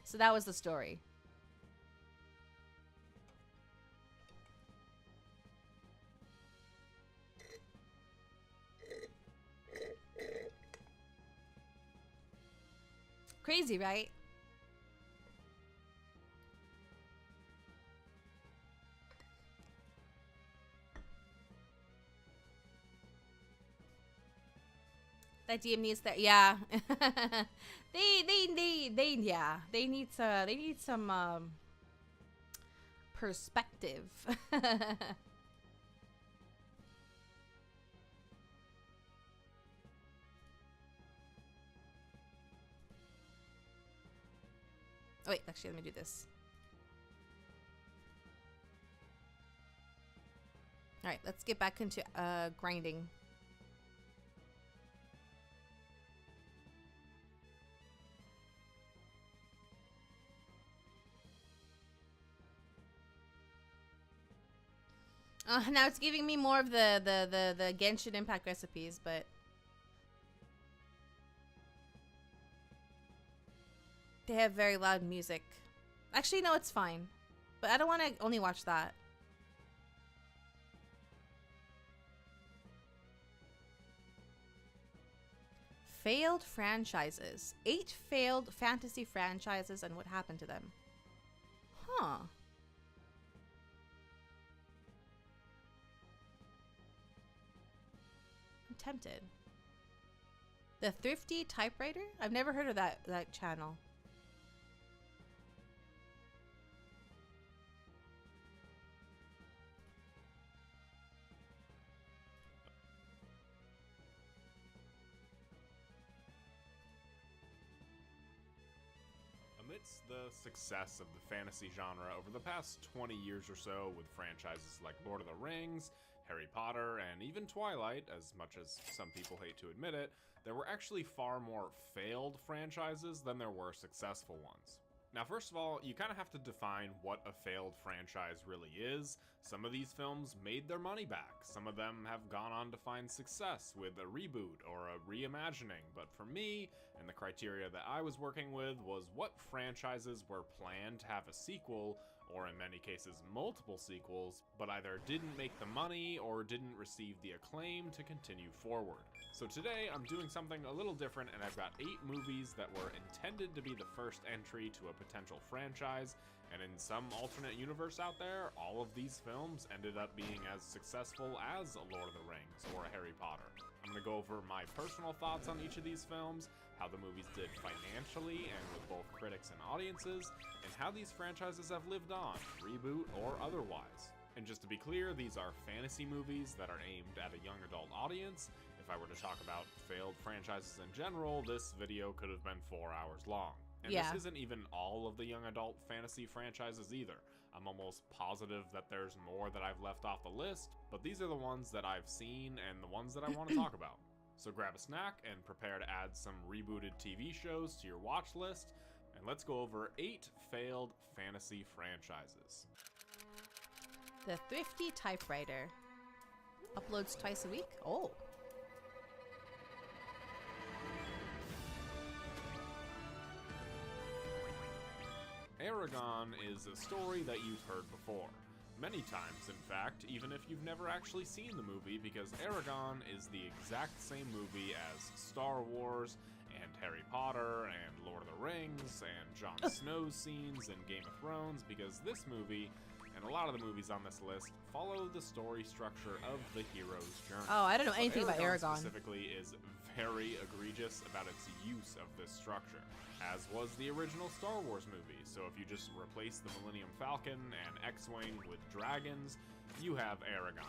So that was the story. Crazy, right? That DM needs that, yeah. They need some perspective. Oh, wait, actually, let me do this. All right, let's get back into grinding. Now it's giving me more of the Genshin Impact recipes, but they have very loud music. Actually, no, it's fine. But I don't want to only watch that. Failed franchises. 8 failed fantasy franchises and what happened to them. Huh. I'm tempted. The Thrifty Typewriter? I've never heard of that channel. since the success of the fantasy genre over the past 20 years or so with franchises like Lord of the Rings, Harry Potter, and even Twilight, as much as some people hate to admit it, there were actually far more failed franchises than there were successful ones. Now, first of all, you kind of have to define what a failed franchise really is. Some of these films made their money back. Some of them have gone on to find success with a reboot or a reimagining. But for me, and the criteria that I was working with, was what franchises were planned to have a sequel, or in many cases multiple sequels, but either didn't make the money or didn't receive the acclaim to continue forward. So today I'm doing something a little different, and I've got 8 movies that were intended to be the first entry to a potential franchise, and in some alternate universe out there, all of these films ended up being as successful as a Lord of the Rings or a Harry Potter. I'm going to go over my personal thoughts on each of these films, how the movies did financially and with both critics and audiences, and how these franchises have lived on, reboot or otherwise. And just to be clear, these are fantasy movies that are aimed at a young adult audience. If I were to talk about failed franchises in general, this video could have been 4 hours long. And this isn't even all of the young adult fantasy franchises either. I'm almost positive that there's more that I've left off the list, but these are the ones that I've seen and the ones that I want to talk about. So grab a snack and prepare to add some rebooted TV shows to your watch list, and let's go over 8 failed fantasy franchises. The Thrifty Typewriter. Uploads twice a week? Oh. Eragon is a story that you've heard before. Many times, in fact, even if you've never actually seen the movie, because Eragon is the exact same movie as Star Wars, and Harry Potter, and Lord of the Rings, and Jon Snow's scenes in Game of Thrones, because this movie, and a lot of the movies on this list, follow the story structure of the hero's journey. Oh, I don't know anything about Eragon. Specifically is very egregious about its use of this structure, as was the original Star Wars movie. So if you just replace the Millennium Falcon and X-Wing with dragons, you have Eragon.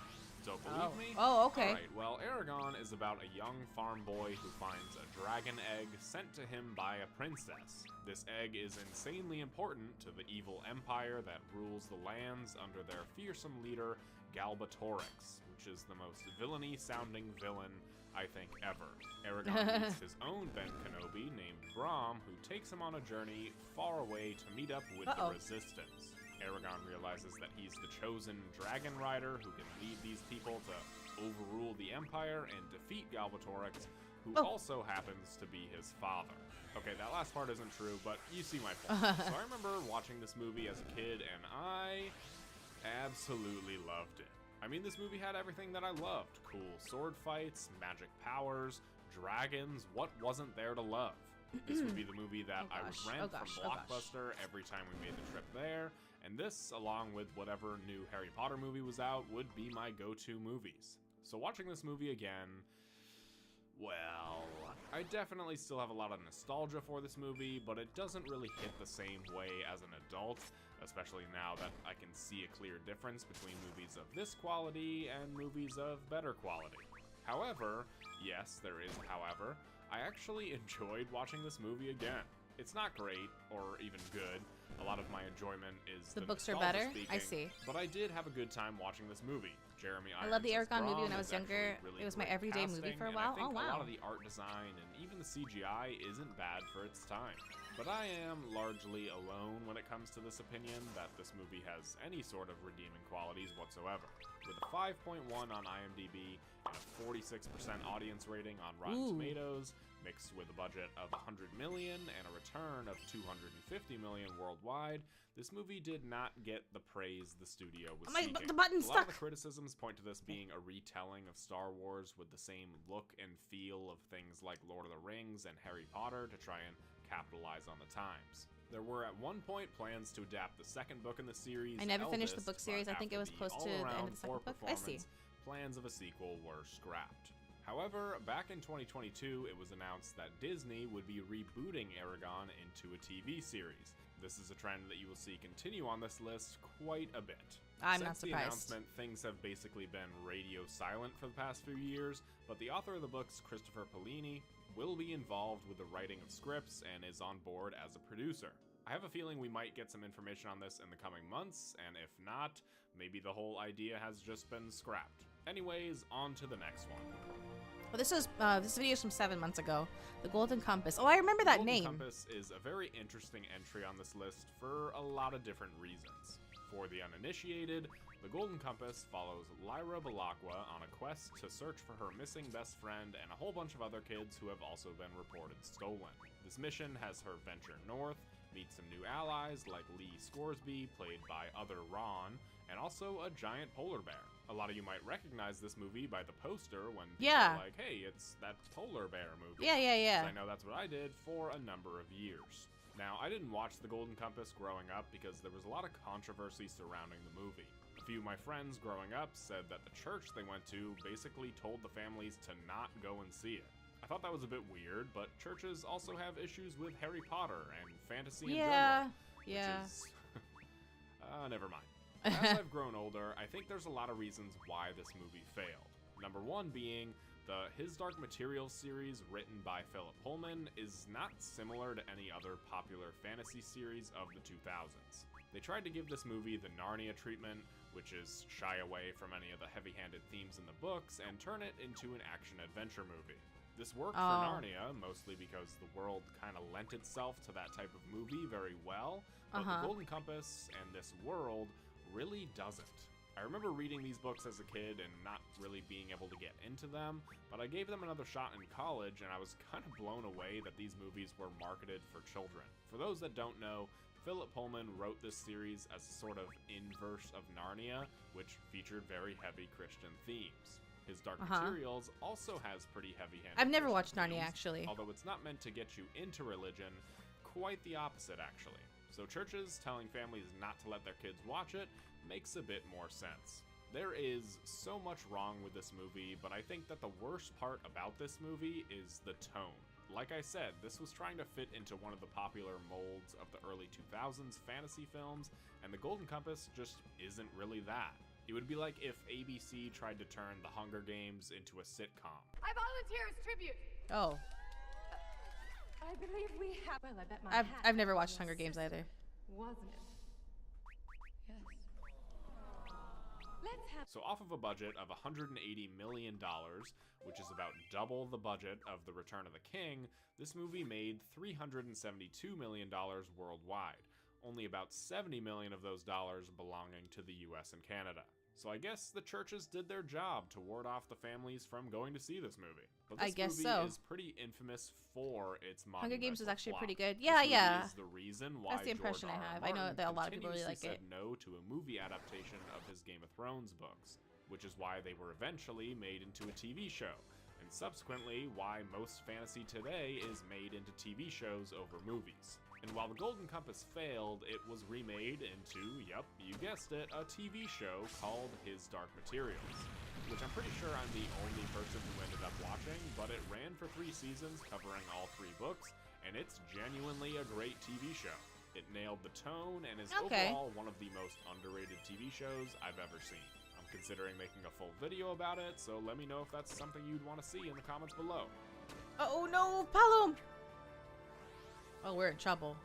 Don't believe me? Oh, okay. Alright, well, Eragon is about a young farm boy who finds a dragon egg sent to him by a princess. This egg is insanely important to the evil empire that rules the lands under their fearsome leader, Galbatorix, which is the most villainy-sounding villain, I think, ever. Eragon meets his own Ben Kenobi named Braum, who takes him on a journey far away to meet up with the Resistance. Eragon realizes that he's the chosen dragon rider who can lead these people to overrule the Empire and defeat Galbatorix, who also happens to be his father. Okay, that last part isn't true, but you see my point. So I remember watching this movie as a kid, and I absolutely loved it. I mean, this movie had everything that I loved. Cool sword fights, magic powers, dragons. What wasn't there to love? This would be the movie that I would rent from Blockbuster every time we made the trip there. And this, along with whatever new Harry Potter movie was out, would be my go-to movies. So watching this movie again, well, I definitely still have a lot of nostalgia for this movie, but it doesn't really hit the same way as an adult, especially now that I can see a clear difference between movies of this quality and movies of better quality. However, yes, there is a however, I actually enjoyed watching this movie again. It's not great, or even good. A lot of my enjoyment is the books are better? Speaking, I see. But I did have a good time watching this movie. Jeremy I love the Irons Eragon as movie when I Braum was is younger. really It was my great everyday movie casting, for a and while. I think Oh, wow. a lot of the art design and even the CGI isn't bad for its time. But I am largely alone when it comes to this opinion that this movie has any sort of redeeming qualities whatsoever. With a 5.1 on IMDb and a 46% audience rating on Rotten Tomatoes, mixed with a budget of $100 million and a return of $250 million worldwide, this movie did not get the praise the studio was seeking. The button's a lot stuck. of the criticisms point to this being a retelling of Star Wars with the same look and feel of things like Lord of the Rings and Harry Potter to try and capitalize on the times. There were at one point plans to adapt the second book in the series. I never finished the book but series. I think it was after close to the end of the second all-around book. I see. performance, plans of a sequel were scrapped. However, back in 2022, it was announced that Disney would be rebooting Eragon into a TV series. This is a trend that you will see continue on this list quite a bit. I'm not Since the surprised. announcement, things have basically been radio silent for the past few years, but the author of the books, Christopher Paolini, will be involved with the writing of scripts and is on board as a producer. I have a feeling we might get some information on this in the coming months, and if not, maybe the whole idea has just been scrapped. Anyways, on to the next one. Well, this video is from 7 months ago. The Golden Compass. Oh, I remember that name. The Golden Compass is a very interesting entry on this list for a lot of different reasons. For the uninitiated, the Golden Compass follows Lyra Balakwa on a quest to search for her missing best friend and a whole bunch of other kids who have also been reported stolen. This mission has her venture north, meet some new allies like Lee Scoresby, played by other Ron, and also a giant polar bear. A lot of you might recognize this movie by the poster when people are like, hey, it's that polar bear movie. Yeah. 'Cause I know that's what I did for a number of years. Now, I didn't watch The Golden Compass growing up because there was a lot of controversy surrounding the movie. A few of my friends growing up said that the church they went to basically told the families to not go and see it. I thought that was a bit weird, but churches also have issues with Harry Potter and fantasy in general. Yeah. Which is... never mind. As I've grown older, I think there's a lot of reasons why this movie failed. Number one being, the His Dark Materials series written by Philip Pullman is not similar to any other popular fantasy series of the 2000s. They tried to give this movie the Narnia treatment, which is shy away from any of the heavy-handed themes in the books, and turn it into an action-adventure movie. This worked for Narnia, mostly because the world kind of lent itself to that type of movie very well, but The Golden Compass and this world really doesn't. I remember reading these books as a kid and not really being able to get into them, but I gave them another shot in college and I was kind of blown away that these movies were marketed for children. For those that don't know, Philip Pullman wrote this series as a sort of inverse of Narnia, which featured very heavy Christian themes. His Dark Materials also has pretty heavy-handed I've never Christian watched Narnia, themes, actually. although it's not meant to get you into religion, quite the opposite actually. So churches telling families not to let their kids watch it makes a bit more sense. There is so much wrong with this movie, but I think that the worst part about this movie is the tone. Like I said, this was trying to fit into one of the popular molds of the early 2000s fantasy films, and The Golden Compass just isn't really that. It would be like if ABC tried to turn The Hunger Games into a sitcom. I volunteer as tribute. Oh. I believe we have. Well, I bet my hat I've never watched was Hunger Games either. Wasn't it? Yes. Let's have. So off of a budget of $180 million, which is about double the budget of The Return of the King, this movie made $372 million worldwide, only about $70 million of those dollars belonging to the US and Canada. So I guess the churches did their job to ward off the families from going to see this movie. But this I guess movie so. is pretty infamous for its Hunger Games is monumental actually plot. pretty good. This Yeah, movie yeah. is the reason why That's the impression George I R. have. R. I know Martin that a lot of people really continuously like said it. no to a movie adaptation of his Game of Thrones books, which is why they were eventually made into a TV show, and subsequently why most fantasy today is made into TV shows over movies. And while The Golden Compass failed, it was remade into, yep, you guessed it, a TV show called His Dark Materials, which I'm pretty sure I'm the only person who ended up watching, but it ran for 3 seasons covering all 3 books, and it's genuinely a great TV show. It nailed the tone and is overall one of the most underrated TV shows I've ever seen. I'm considering making a full video about it, so let me know if that's something you'd want to see in the comments below. Oh no, Palom! Oh, we're in trouble.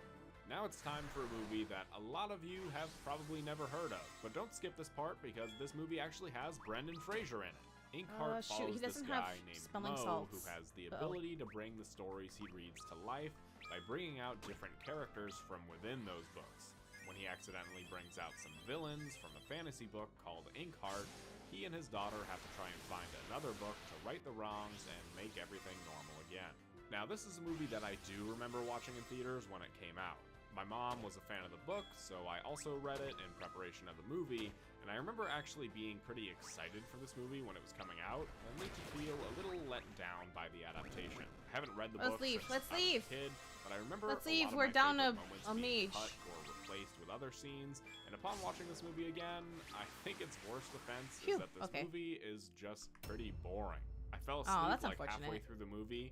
Now it's time for a movie that a lot of you have probably never heard of, but don't skip this part because this movie actually has Brendan Fraser in it. Inkheart Shoot, follows he this doesn't have guy named smelling Mo who salts. has the Uh-oh. ability to bring the stories he reads to life by bringing out different characters from within those books. When he accidentally brings out some villains from a fantasy book called Inkheart, he and his daughter have to try and find another book to right the wrongs and make everything normal again. Now, this is a movie that I do remember watching in theaters when it came out. My mom was a fan of the book, so I also read it in preparation of the movie, and I remember actually being pretty excited for this movie when it was coming out, only to feel a little let down by the adaptation. I haven't read the book since I was a kid, but I remember Let's a leave. lot of We're my down favorite a moments mage. being cut or replaced with other scenes, and upon watching this movie again, I think its worst offense Phew, is that this okay. movie is just pretty boring. I fell Oh, asleep that's like halfway unfortunate. through the movie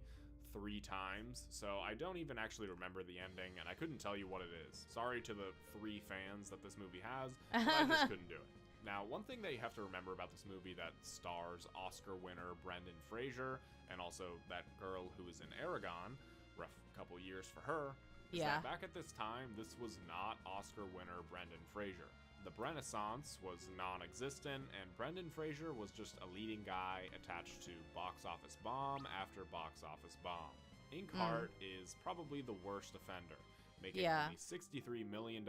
3 times, so I don't even actually remember the ending, and I couldn't tell you what it is. Sorry to the 3 fans that this movie has, but I just couldn't do it. Now, one thing that you have to remember about this movie that stars Oscar winner Brendan Fraser, and also that girl who is in Aragon, rough couple years for her, is Yeah. that back at this time, this was not Oscar winner Brendan Fraser. The Renaissance was non-existent, and Brendan Fraser was just a leading guy attached to box office bomb after box office bomb. Inkheart is probably the worst offender, making only $63 million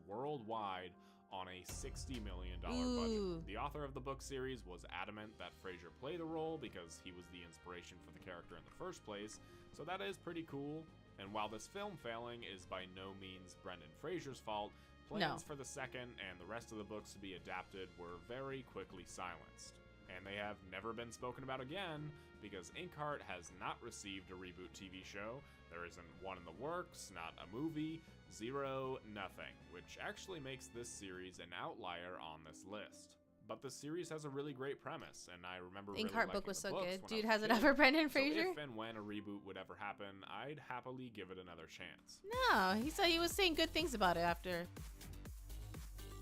worldwide on a $60 million budget. The author of the book series was adamant that Fraser play the role because he was the inspiration for the character in the first place, so that is pretty cool. And while this film failing is by no means Brendan Fraser's fault, plans for the second and the rest of the books to be adapted were very quickly silenced. And they have never been spoken about again because Inkheart has not received a reboot TV show. There isn't one in the works, not a movie, zero, nothing, which actually makes this series an outlier on this list. But the series has a really great premise, and I remember really Inkheart liking book was the so books good. when I Dude, was a has it kid. ever Brendan So Fraser? if and when a reboot would ever happen, I'd happily give it another chance. No, he said he was saying good things about it after.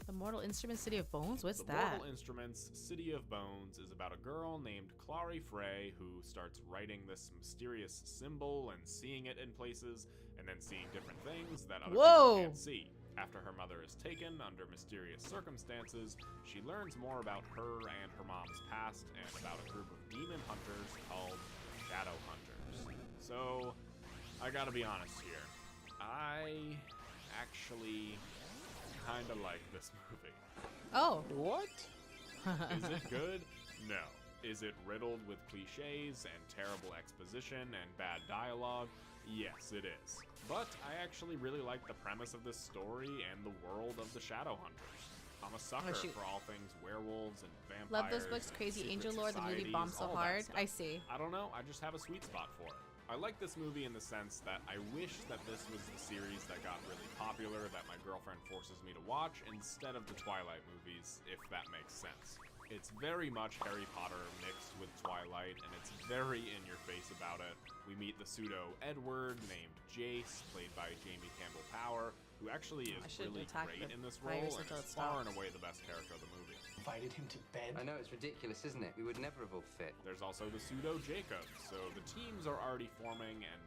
The Mortal Instruments City of Bones? What's The that? Mortal Instruments City of Bones is about a girl named Clary Frey who starts writing this mysterious symbol and seeing it in places, and then seeing different things that other people can't see. After her mother is taken under mysterious circumstances, she learns more about her and her mom's past and about a group of demon hunters called Shadow Hunters. So, I gotta be honest here. I actually kinda like this movie. Oh. What? Is it good? No. Is it riddled with cliches and terrible exposition and bad dialogue? Yes, it is. But I actually really like the premise of this story and the world of the Shadow Hunters. I'm a sucker for all things werewolves and vampires. Love those books. and Crazy secret Angel Lore. The movie societies, bombed so all that hard. stuff. I see. I don't know, I just have a sweet spot for it. I like this movie in the sense that I wish that this was the series that got really popular that my girlfriend forces me to watch instead of the Twilight movies, if that makes sense. It's very much Harry Potter mixed with Twilight, and it's very in your face about it. We meet the pseudo-Edward named Jace, played by Jamie Campbell Power, who actually is really great in this role and is far and away the best character of the movie. Invited him to bed? I know, it's ridiculous, isn't it? We would never have all fit. There's also the pseudo-Jacob, so the teams are already forming, and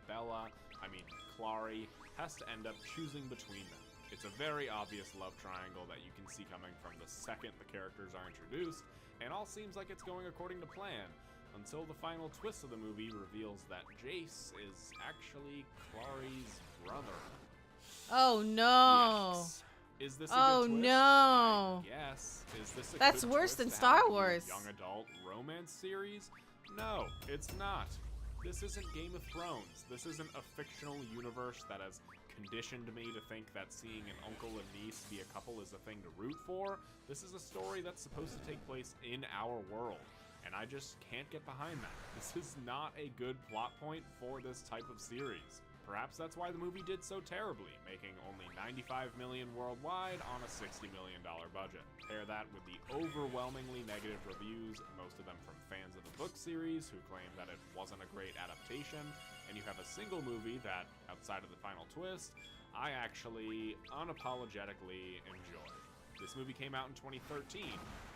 Clary, has to end up choosing between them. It's a very obvious love triangle that you can see coming from the second the characters are introduced, and all seems like it's going according to plan, until the final twist of the movie reveals that Jace is actually Clary's brother. Oh no. Yes. Is this a Oh good twist? no. Yes. Is this a That's good worse twist than to Star have a Wars. young adult romance series? No, it's not. This isn't Game of Thrones. This isn't a fictional universe that has conditioned me to think that seeing an uncle and niece be a couple is a thing to root for. This is a story that's supposed to take place in our world, and I just can't get behind that. This is not a good plot point for this type of series. Perhaps that's why the movie did so terribly, making only $95 million worldwide on a $60 million budget. Pair that with the overwhelmingly negative reviews, most of them from fans of the book series who claim that it wasn't a great adaptation, and you have a single movie that, outside of the final twist, I actually unapologetically enjoyed. This movie came out in 2013,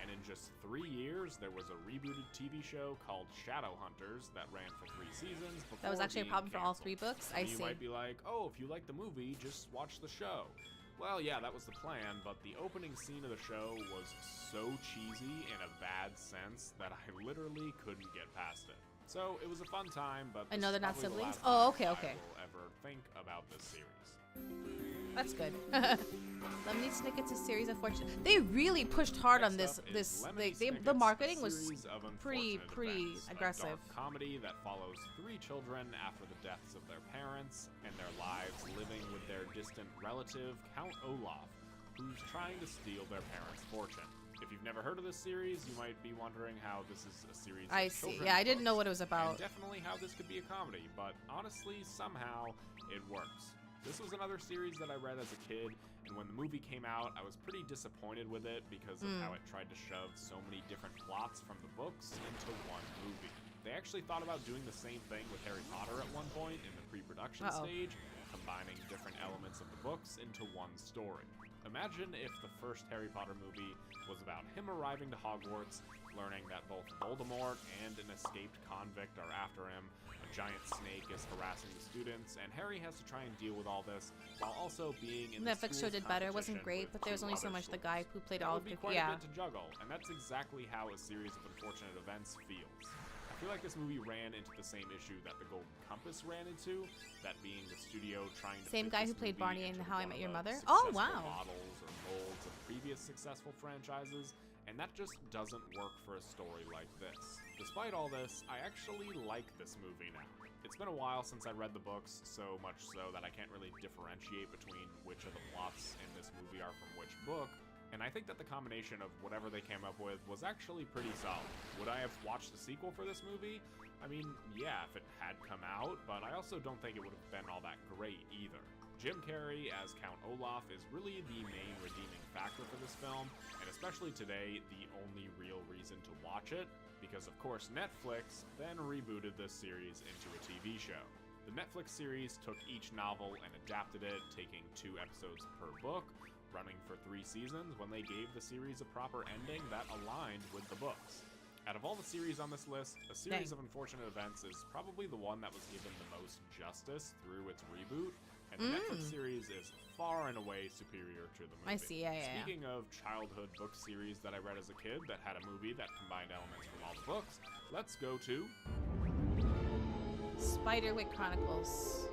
and in just 3 years, there was a rebooted TV show called Shadow Hunters that ran for 3 seasons before That was actually a being problem for all canceled. 3 books? And I you see. might be like, oh, if you like the movie, just watch the show. Well, yeah, that was the plan, but the opening scene of the show was so cheesy in a bad sense that I literally couldn't get past it. So it was a fun time, but I this know is they're not probably the siblings? last Oh, time okay. I will ever think about this series. That's good. Lemony Snicket's series of fortune. They really pushed hard on this. Next up is Lemony The Snicket's marketing was Series of pretty Unfortunate Events, aggressive. A dark comedy that follows 3 children after the deaths of their parents and their lives living with their distant relative, Count Olaf, who's trying to steal their parents' fortune. If you've never heard of this series, you might be wondering how this is a series I of see. children's Yeah, I didn't know books, what it was about. and definitely how this could be a comedy, but honestly, somehow, it works. This was another series that I read as a kid, and when the movie came out, I was pretty disappointed with it because of how it tried to shove so many different plots from the books into one movie. They actually thought about doing the same thing with Harry Potter at one point in the pre-production stage, combining different elements of the books into one story. Imagine if the first Harry Potter movie was about him arriving to Hogwarts, learning that both Voldemort and an escaped convict are after him, a giant snake is harassing the students, and Harry has to try and deal with all this while also being in the Netflix show school's did better. It wasn't competition great, but with there's two only so other much the schools. guy who played That all would of be the quite a yeah. bit to juggle, and that's exactly how a series of unfortunate events feels. I feel like this movie ran into the same issue that The Golden Compass ran into, that being the studio trying to Same fit guy this who played movie Barney in into How I one Met of Your the Mother? Oh, successful wow. models or molds of previous successful franchises, and that just doesn't work for a story like this. Despite all this, I actually like this movie now. It's been a while since I read the books, so much so that I can't really differentiate between which of the plots in this movie are from which book, and I think that the combination of whatever they came up with was actually pretty solid. Would I have watched the sequel for this movie? I mean, yeah, if it had come out, but I also don't think it would have been all that great either. Jim Carrey as Count Olaf is really the main redeeming factor for this film, and especially today, the only real reason to watch it, because of course Netflix then rebooted this series into a TV show. The Netflix series took each novel and adapted it, taking 2 episodes per book, running for 3 seasons when they gave the series a proper ending that aligned with the books. Out of all the series on this list, A Series of Unfortunate Events is probably the one that was given the most justice through its reboot, and the Netflix series is far and away superior to the movie. I see, yeah. Speaking of childhood book series that I read as a kid that had a movie that combined elements from all the books, let's go to Spiderwick Chronicles.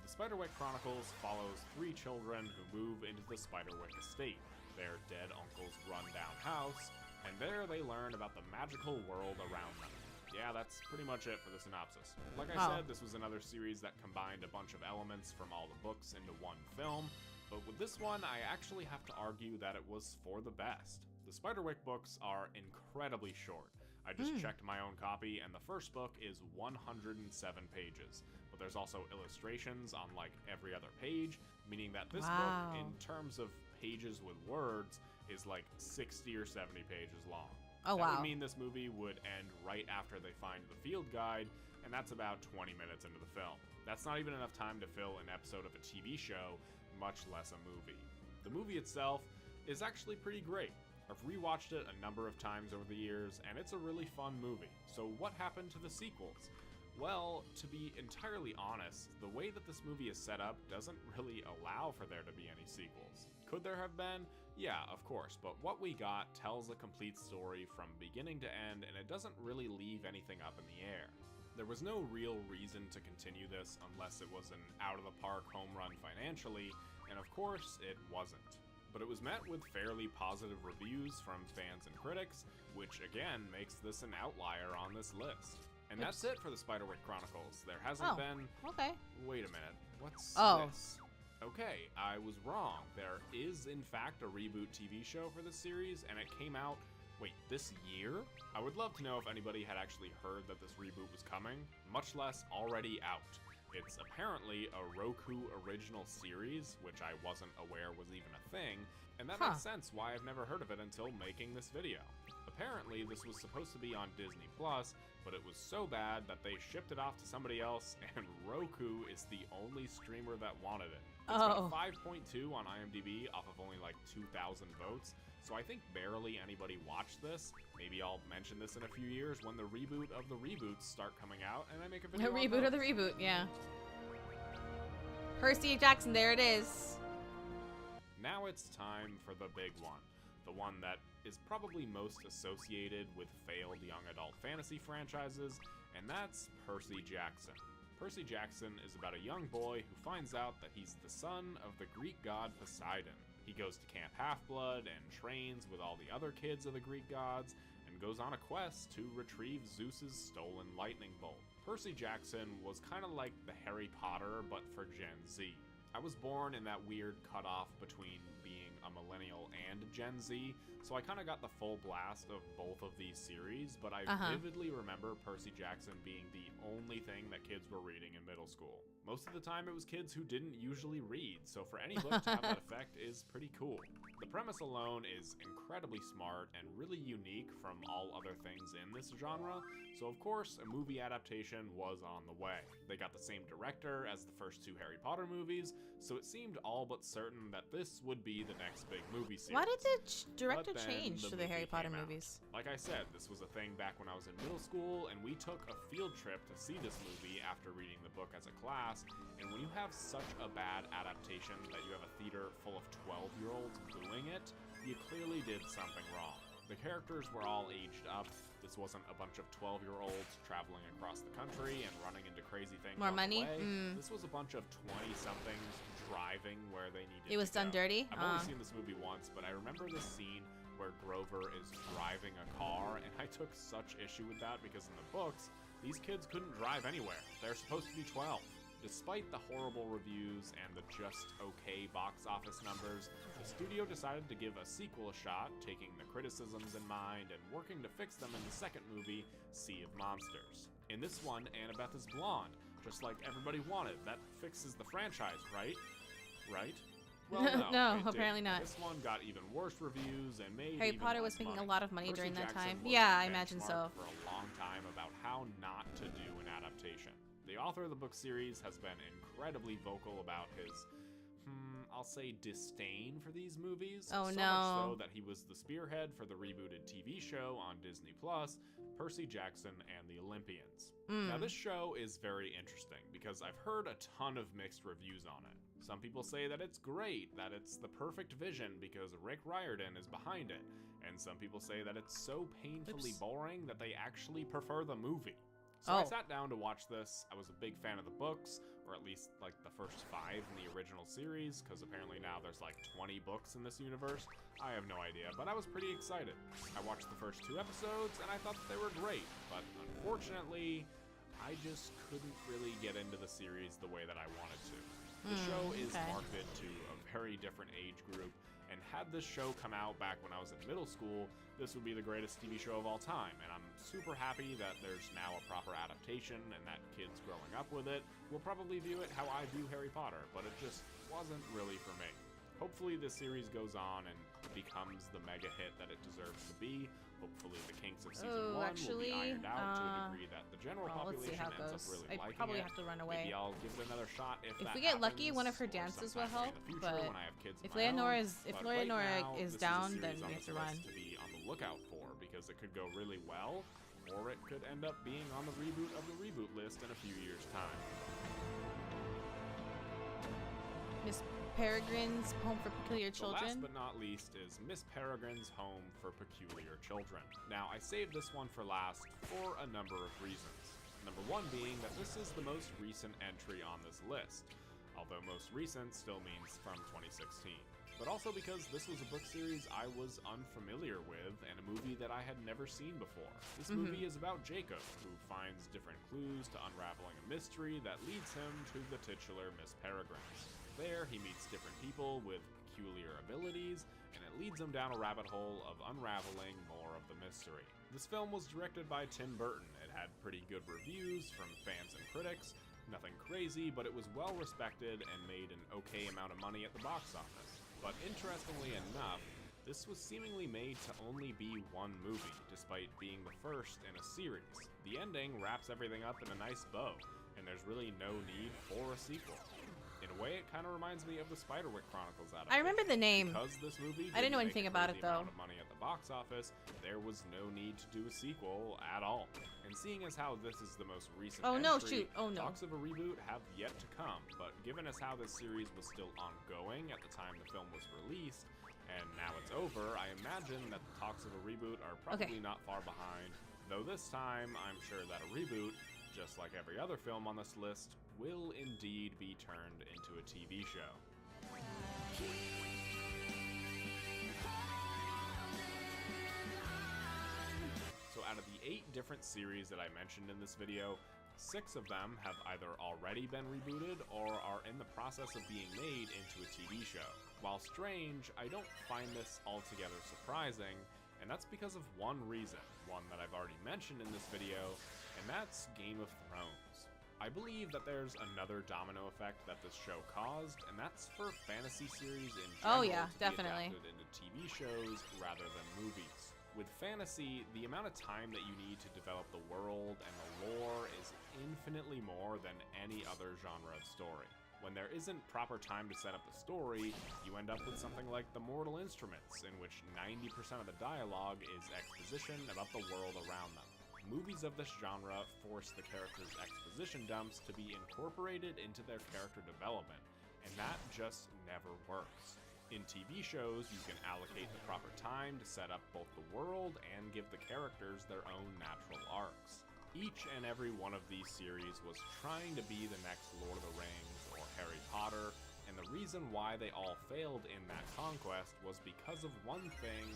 The Spiderwick Chronicles follows 3 children who move into the Spiderwick estate, their dead uncle's rundown house, and there they learn about the magical world around them. Yeah, that's pretty much it for the synopsis. Like I said, this was another series that combined a bunch of elements from all the books into one film, but with this one, I actually have to argue that it was for the best. The Spiderwick books are incredibly short. I just checked my own copy, and the first book is 107 pages. But there's also illustrations on like every other page, meaning that this book, in terms of pages with words, is like 60 or 70 pages long. Oh, That wow. would mean this movie would end right after they find the field guide, and that's about 20 minutes into the film. That's not even enough time to fill an episode of a TV show, much less a movie. The movie itself is actually pretty great. I've rewatched it a number of times over the years, and it's a really fun movie. So what happened to the sequels? Well, to be entirely honest, the way that this movie is set up doesn't really allow for there to be any sequels. Could there have been? Yeah, of course, but what we got tells a complete story from beginning to end, and it doesn't really leave anything up in the air. There was no real reason to continue this unless it was an out-of-the-park home run financially, and of course, it wasn't. But it was met with fairly positive reviews from fans and critics, which again makes this an outlier on this list. And that's it for the Spiderwick Chronicles. There hasn't been... Okay. Wait a minute. What's Oh. this? Okay, I was wrong. There is, in fact, a reboot TV show for this series, and it came out, wait, this year? I would love to know if anybody had actually heard that this reboot was coming, much less already out. It's apparently a Roku original series, which I wasn't aware was even a thing, and that makes sense why I've never heard of it until making this video. Apparently, this was supposed to be on Disney+, but it was so bad that they shipped it off to somebody else, and Roku is the only streamer that wanted it. It's got a 5.2 on IMDb off of only like 2,000 votes, so I think barely anybody watched this. Maybe I'll mention this in a few years when the reboot of the reboots start coming out, and I make a video A on reboot of the those. reboot, yeah. Percy Jackson, there it is. Now it's time for the big one. The one that is probably most associated with failed young adult fantasy franchises, and that's Percy Jackson. Percy Jackson is about a young boy who finds out that he's the son of the Greek god Poseidon. He goes to Camp Half-Blood and trains with all the other kids of the Greek gods, and goes on a quest to retrieve Zeus's stolen lightning bolt. Percy Jackson was kind of like the Harry Potter, but for Gen Z. I was born in that weird cutoff between being a millennial and Gen Z, so I kind of got the full blast of both of these series, but I vividly remember Percy Jackson being the only thing that kids were reading in middle school. Most of the time it was kids who didn't usually read, so for any book to have that effect is pretty cool. The premise alone is incredibly smart and really unique from all other things in this genre, so of course a movie adaptation was on the way. They got the same director as the first two Harry Potter movies, so it seemed all but certain that this would be the next big movie series. Why did the director But then change to the movie Harry Potter came out. movies? Like I said, this was a thing back when I was in middle school, and we took a field trip to see this movie after reading the book as a class, and when you have such a bad adaptation that you have a theater full of 12-year-olds booing it, you clearly did something wrong. The characters were all aged up. This wasn't a bunch of 12-year-olds traveling across the country and running into crazy things. More on the money? way. This was a bunch of 20-somethings driving where they needed It was to done go. dirty? I've only seen this movie once, but I remember this scene where Grover is driving a car, and I took such issue with that because in the books, these kids couldn't drive anywhere. They're supposed to be 12. Despite the horrible reviews and the just okay box office numbers, the studio decided to give a sequel a shot, taking the criticisms in mind and working to fix them in the second movie, Sea of Monsters. In this one, Annabeth is blonde, just like everybody wanted. That fixes the franchise, right? Right? Well, no, No, it apparently didn't. not. This one got even worse reviews and made Harry even Potter less was making money. a lot of money Percy during that Jackson time. was Yeah, the I imagine benchmark so. for a long time about how not to do an adaptation. The author of the book series has been incredibly vocal about his, I'll say, disdain for these movies. Oh, so no. much so that he was the spearhead for the rebooted TV show on Disney Plus, Percy Jackson and the Olympians. Now, this show is very interesting because I've heard a ton of mixed reviews on it. Some people say that it's great, that it's the perfect vision because Rick Riordan is behind it, and some people say that it's so painfully boring that they actually prefer the movie. So I sat down to watch this. I was a big fan of the books, or at least like the first 5 in the original series, because apparently now there's like 20 books in this universe. I have no idea, but I was pretty excited. I watched the first 2 episodes, and I thought that they were great, but unfortunately, I just couldn't really get into the series the way that I wanted to. The show is marketed to a very different age group, and had this show come out back when I was in middle school, this would be the greatest TV show of all time, and I'm super happy that there's now a proper adaptation and that kids growing up with it will probably view it how I view Harry Potter, but it just wasn't really for me. Hopefully this series goes on and becomes the mega hit that it deserves to be. Hopefully the kinks of season 1 will be ironed out to a degree that the general let's see population how it ends up goes. really I liking probably it. have to run away. Maybe I'll give it another shot if that we get lucky, happens, one of her or dances will sometime help, in the future but when I have kids of if my Leonora own. is if But right Leonora now, is this down, a then series on we have this to run. list to be on the lookout for because it could go really well, or it could end up being on the reboot of the reboot list in a few years' time. Miss Peregrine's Home for Peculiar The last Children. but not least is Miss Peregrine's Home for Peculiar Children. Now, I saved this one for last for a number of reasons. Number one being that this is the most recent entry on this list, although most recent still means from 2016. But also because this was a book series I was unfamiliar with and a movie that I had never seen before. This movie is about Jacob, who finds different clues to unraveling a mystery that leads him to the titular Miss Peregrine. There, he meets different people with peculiar abilities, and it leads him down a rabbit hole of unraveling more of the mystery. This film was directed by Tim Burton. It had pretty good reviews from fans and critics. Nothing crazy, but it was well respected and made an okay amount of money at the box office. But interestingly enough, this was seemingly made to only be one movie, despite being the first in a series. The ending wraps everything up in a nice bow, and there's really no need for a sequel. In a way, it kind of reminds me of the Spiderwick Chronicles adaptation. I remember the name. Because this movie I didn't know make anything a about crazy it, though. amount of money at the box office, there was no need to do a sequel at all. And seeing as how this is the most recent entry, talks of a reboot have yet to come. But given as how this series was still ongoing at the time the film was released, and now it's over, I imagine that the talks of a reboot are probably not far behind. Though this time, I'm sure that a reboot, just like every other film on this list, will indeed be turned into a TV show. So out of the 8 different series that I mentioned in this video, 6 of them have either already been rebooted or are in the process of being made into a TV show. While strange, I don't find this altogether surprising, and that's because of one reason, one that I've already mentioned in this video, and that's Game of Thrones. I believe that there's another domino effect that this show caused, and that's for fantasy series in general to definitely be adapted into TV shows rather than movies. With fantasy, the amount of time that you need to develop the world and the lore is infinitely more than any other genre of story. When there isn't proper time to set up the story, you end up with something like The Mortal Instruments, in which 90% of the dialogue is exposition about the world around them. Movies of this genre force the characters' exposition dumps to be incorporated into their character development, and that just never works. In TV shows, you can allocate the proper time to set up both the world and give the characters their own natural arcs. Each and every one of these series was trying to be the next Lord of the Rings or Harry Potter, and the reason why they all failed in that conquest was because of one thing,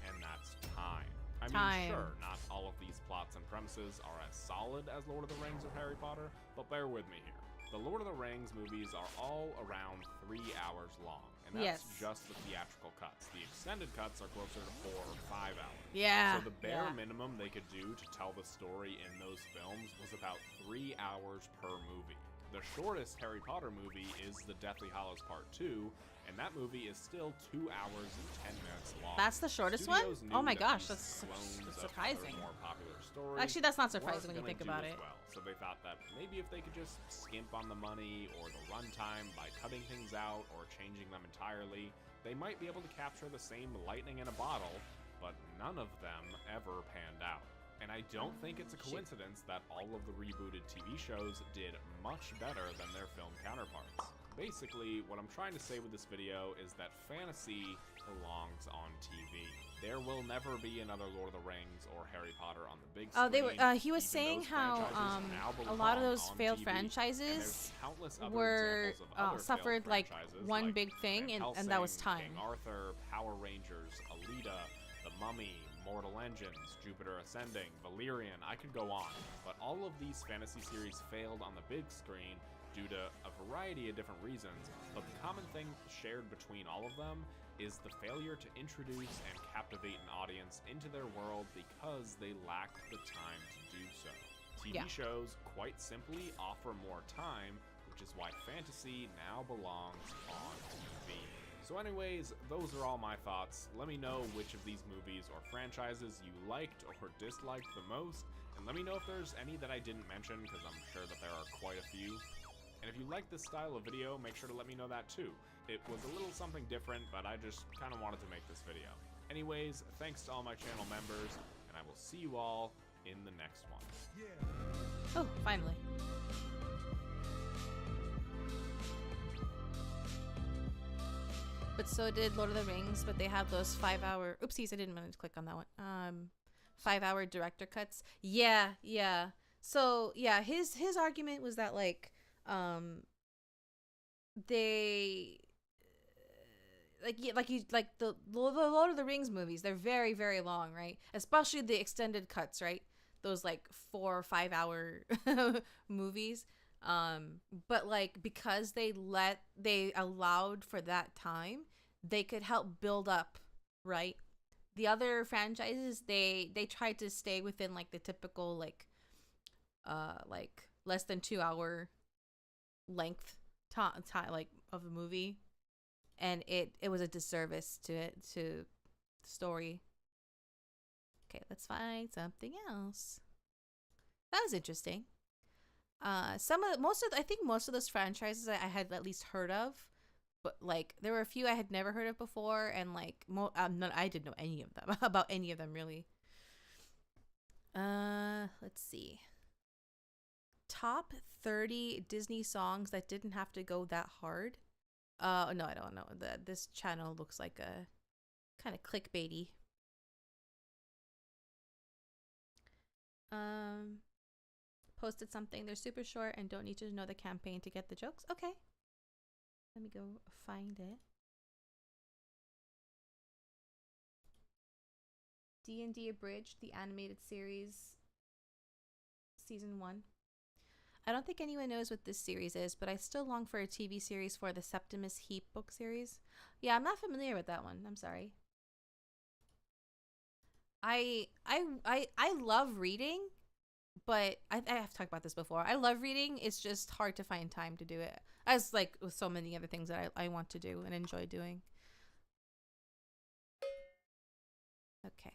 and that's time. I mean, sure, not all of these plots and premises are as solid as Lord of the Rings or Harry Potter, but bear with me here. The Lord of the Rings movies are all around 3 hours long, and that's just the theatrical cuts. The extended cuts are closer to 4 or 5 hours. Yeah. So the bare minimum they could do to tell the story in those films was about 3 hours per movie. The shortest Harry Potter movie is The Deathly Hallows Part 2, and that movie is still 2 hours and 10 minutes long. That's the shortest one? Oh my gosh, that's surprising. More popular stories Actually, that's not surprising when you think about it. Well. So they thought that maybe if they could just skimp on the money or the runtime by cutting things out or changing them entirely, they might be able to capture the same lightning in a bottle, but none of them ever panned out. And I don't think it's a coincidence that all of the rebooted TV shows did much better than their film counterparts. Basically, what I'm trying to say with this video is that fantasy belongs on TV. There will never be another Lord of the Rings or Harry Potter on the big screen. Oh, they were. He was saying how a lot of those failed franchises were suffered like one big thing, and that was time. King Arthur, Power Rangers, Alita, The Mummy, Mortal Engines, Jupiter Ascending, Valerian, I could go on. But all of these fantasy series failed on the big screen due to a variety of different reasons, but the common thing shared between all of them is the failure to introduce and captivate an audience into their world because they lacked the time to do so. TV shows, quite simply, offer more time, which is why fantasy now belongs on TV. So anyways, those are all my thoughts. Let me know which of these movies or franchises you liked or disliked the most, and let me know if there's any that I didn't mention, because I'm sure that there are quite a few. And if you like this style of video, make sure to let me know that too. It was a little something different, but I just kind of wanted to make this video. Anyways, thanks to all my channel members, and I will see you all in the next one. Oh, finally. But so did Lord of the Rings, but they have those 5-hour... Oopsies, I didn't mean to click on that one. 5-hour director cuts. Yeah. So, yeah, his argument was that, like, they... Like the Lord of the Rings movies, they're very, very long, right? Especially the extended cuts, right? Those, like, 4 or 5 hour movies. But like, because they allowed for that time, they could help build up, right? The other franchises, they tried to stay within like the typical like less than 2 hour length time like of a movie, and it was a disservice to the story. Okay, let's find something else. That was interesting. I think most of those franchises I had at least heard of, but like there were a few I had never heard of before, and like I didn't know any of them about any of them really. Let's see. Top 30 Disney songs that didn't have to go that hard. No, I don't know. This channel looks like a kind of clickbaity. Posted something. They're super short and don't need to know the campaign to get the jokes. Okay. Let me go find it. D&D Abridged, the animated series, season 1. I don't think anyone knows what this series is, but I still long for a TV series for the Septimus Heap book series. Yeah, I'm not familiar with that one. I'm sorry. I love reading, but I have talked about this before. I love reading. It's just hard to find time to do it, as like with so many other things that I want to do and enjoy doing. Okay.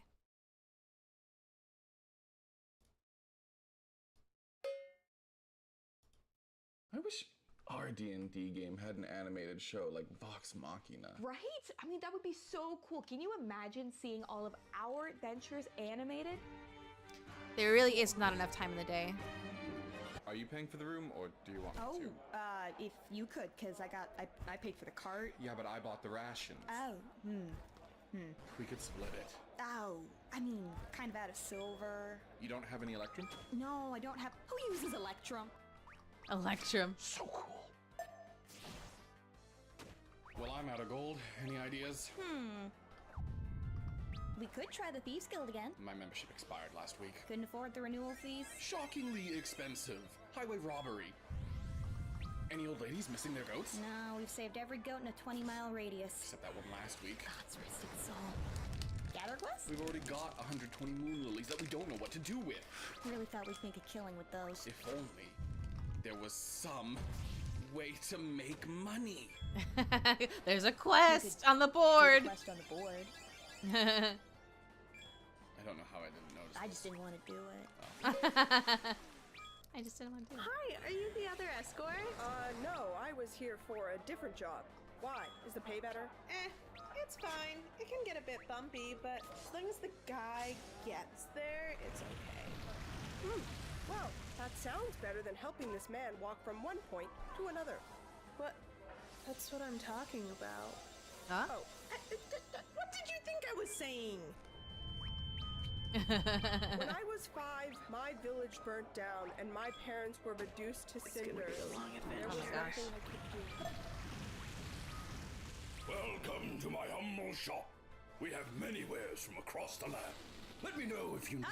I wish our D&D game had an animated show like Vox Machina. Right? I mean, that would be so cool. Can you imagine seeing all of our adventures animated? There really is not enough time in the day. Are you paying for the room, or do you want me to? If you could, cause I paid for the cart. Yeah, but I bought the rations. Oh, We could split it. Oh, I mean, kind of out of silver. You don't have any Electrum? No, I don't have. Who uses Electrum? Electrum. So cool. Well, I'm out of gold. Any ideas? We could try the Thieves Guild again. My membership expired last week. Couldn't afford the renewal fees. Shockingly expensive. Highway robbery. Any old ladies missing their goats? No, we've saved every goat in a 20-mile radius. Except that one last week. God's rusted soul. Gather quest? We've already got 120 moon lilies that we don't know what to do with. Really thought we'd make a killing with those. If only there was some way to make money. There's a quest on the board. Quest on the board. I don't know how I didn't notice. I just didn't want to do it. I just didn't want to do it. Hi, are you the other escort? No, I was here for a different job. Why? Is the pay better? It's fine. It can get a bit bumpy, but as long as the guy gets there, it's okay. Well, that sounds better than helping this man walk from one point to another. What? That's what I'm talking about. Huh? Oh, what did you think I was saying? When I was 5, my village burnt down and my parents were reduced to cinders. There was nothing I could do. Welcome to my humble shop. We have many wares from across the land. Let me know if you need.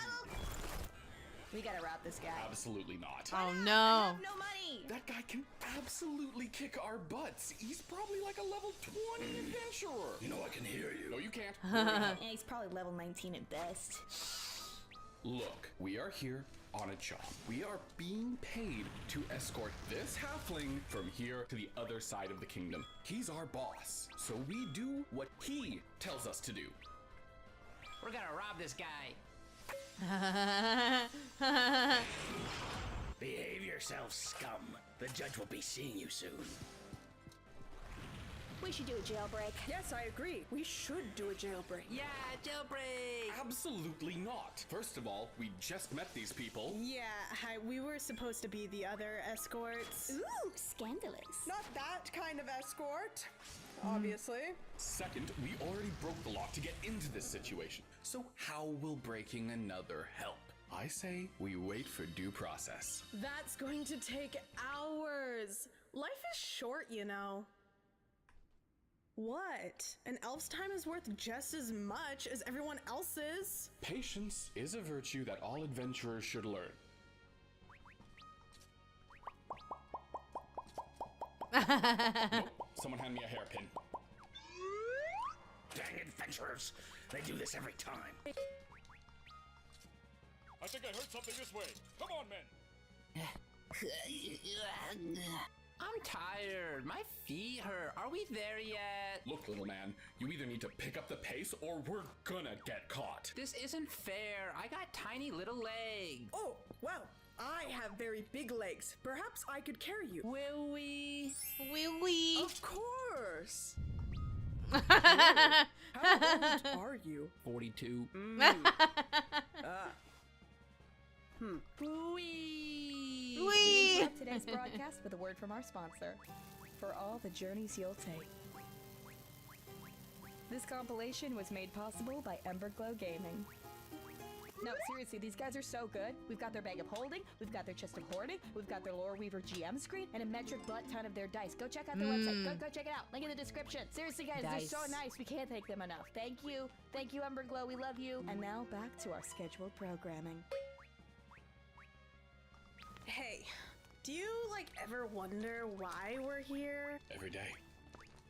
We gotta rob this guy. Absolutely not. Oh I no. have no money. That guy can absolutely kick our butts. He's probably like a level 20 adventurer. You know I can hear you. No, you can't. Yeah, he's probably level 19 at best. Look, we are here on a job. We are being paid to escort this halfling from here to the other side of the kingdom. He's our boss, so we do what he tells us to do. We're gonna rob this guy. Behave yourself, scum. The judge will be seeing you soon. We should do a jailbreak. Yes, I agree. We should do a jailbreak. Yeah, jailbreak. Absolutely not. First of all, we just met these people. Yeah, we were supposed to be the other escorts. Ooh, scandalous. Not that kind of escort, obviously. Second, we already broke the law to get into this situation. So how will breaking another help? I say we wait for due process. That's going to take hours. Life is short, you know. What? An elf's time is worth just as much as everyone else's. Patience is a virtue that all adventurers should learn. Nope. Someone hand me a hairpin. Dang adventurers. They do this every time. I think I heard something this way. Come on, men. I'm tired. My feet hurt. Are we there yet? Look, little man, you either need to pick up the pace or we're gonna get caught. This isn't fair. I got tiny little legs. Oh, well, I have very big legs. Perhaps I could carry you. Will we? Wee wee. Of course. How old are you? 42. We Wee. interrupt today's broadcast with a word from our sponsor. For all the journeys you'll take. This compilation was made possible by Emberglow Gaming. No, seriously, these guys are so good. We've got their bag of holding, we've got their chest of hoarding, we've got their Lore Weaver GM screen, and a metric butt ton of their dice. Go check out their website. Go check it out. Link in the description. Seriously, guys, Dice. they're so nice. We can't thank them enough. Thank you. Thank you, Emberglow. We love you. And now back to our scheduled programming. Hey, Do you, like, ever wonder why we're here? Every day.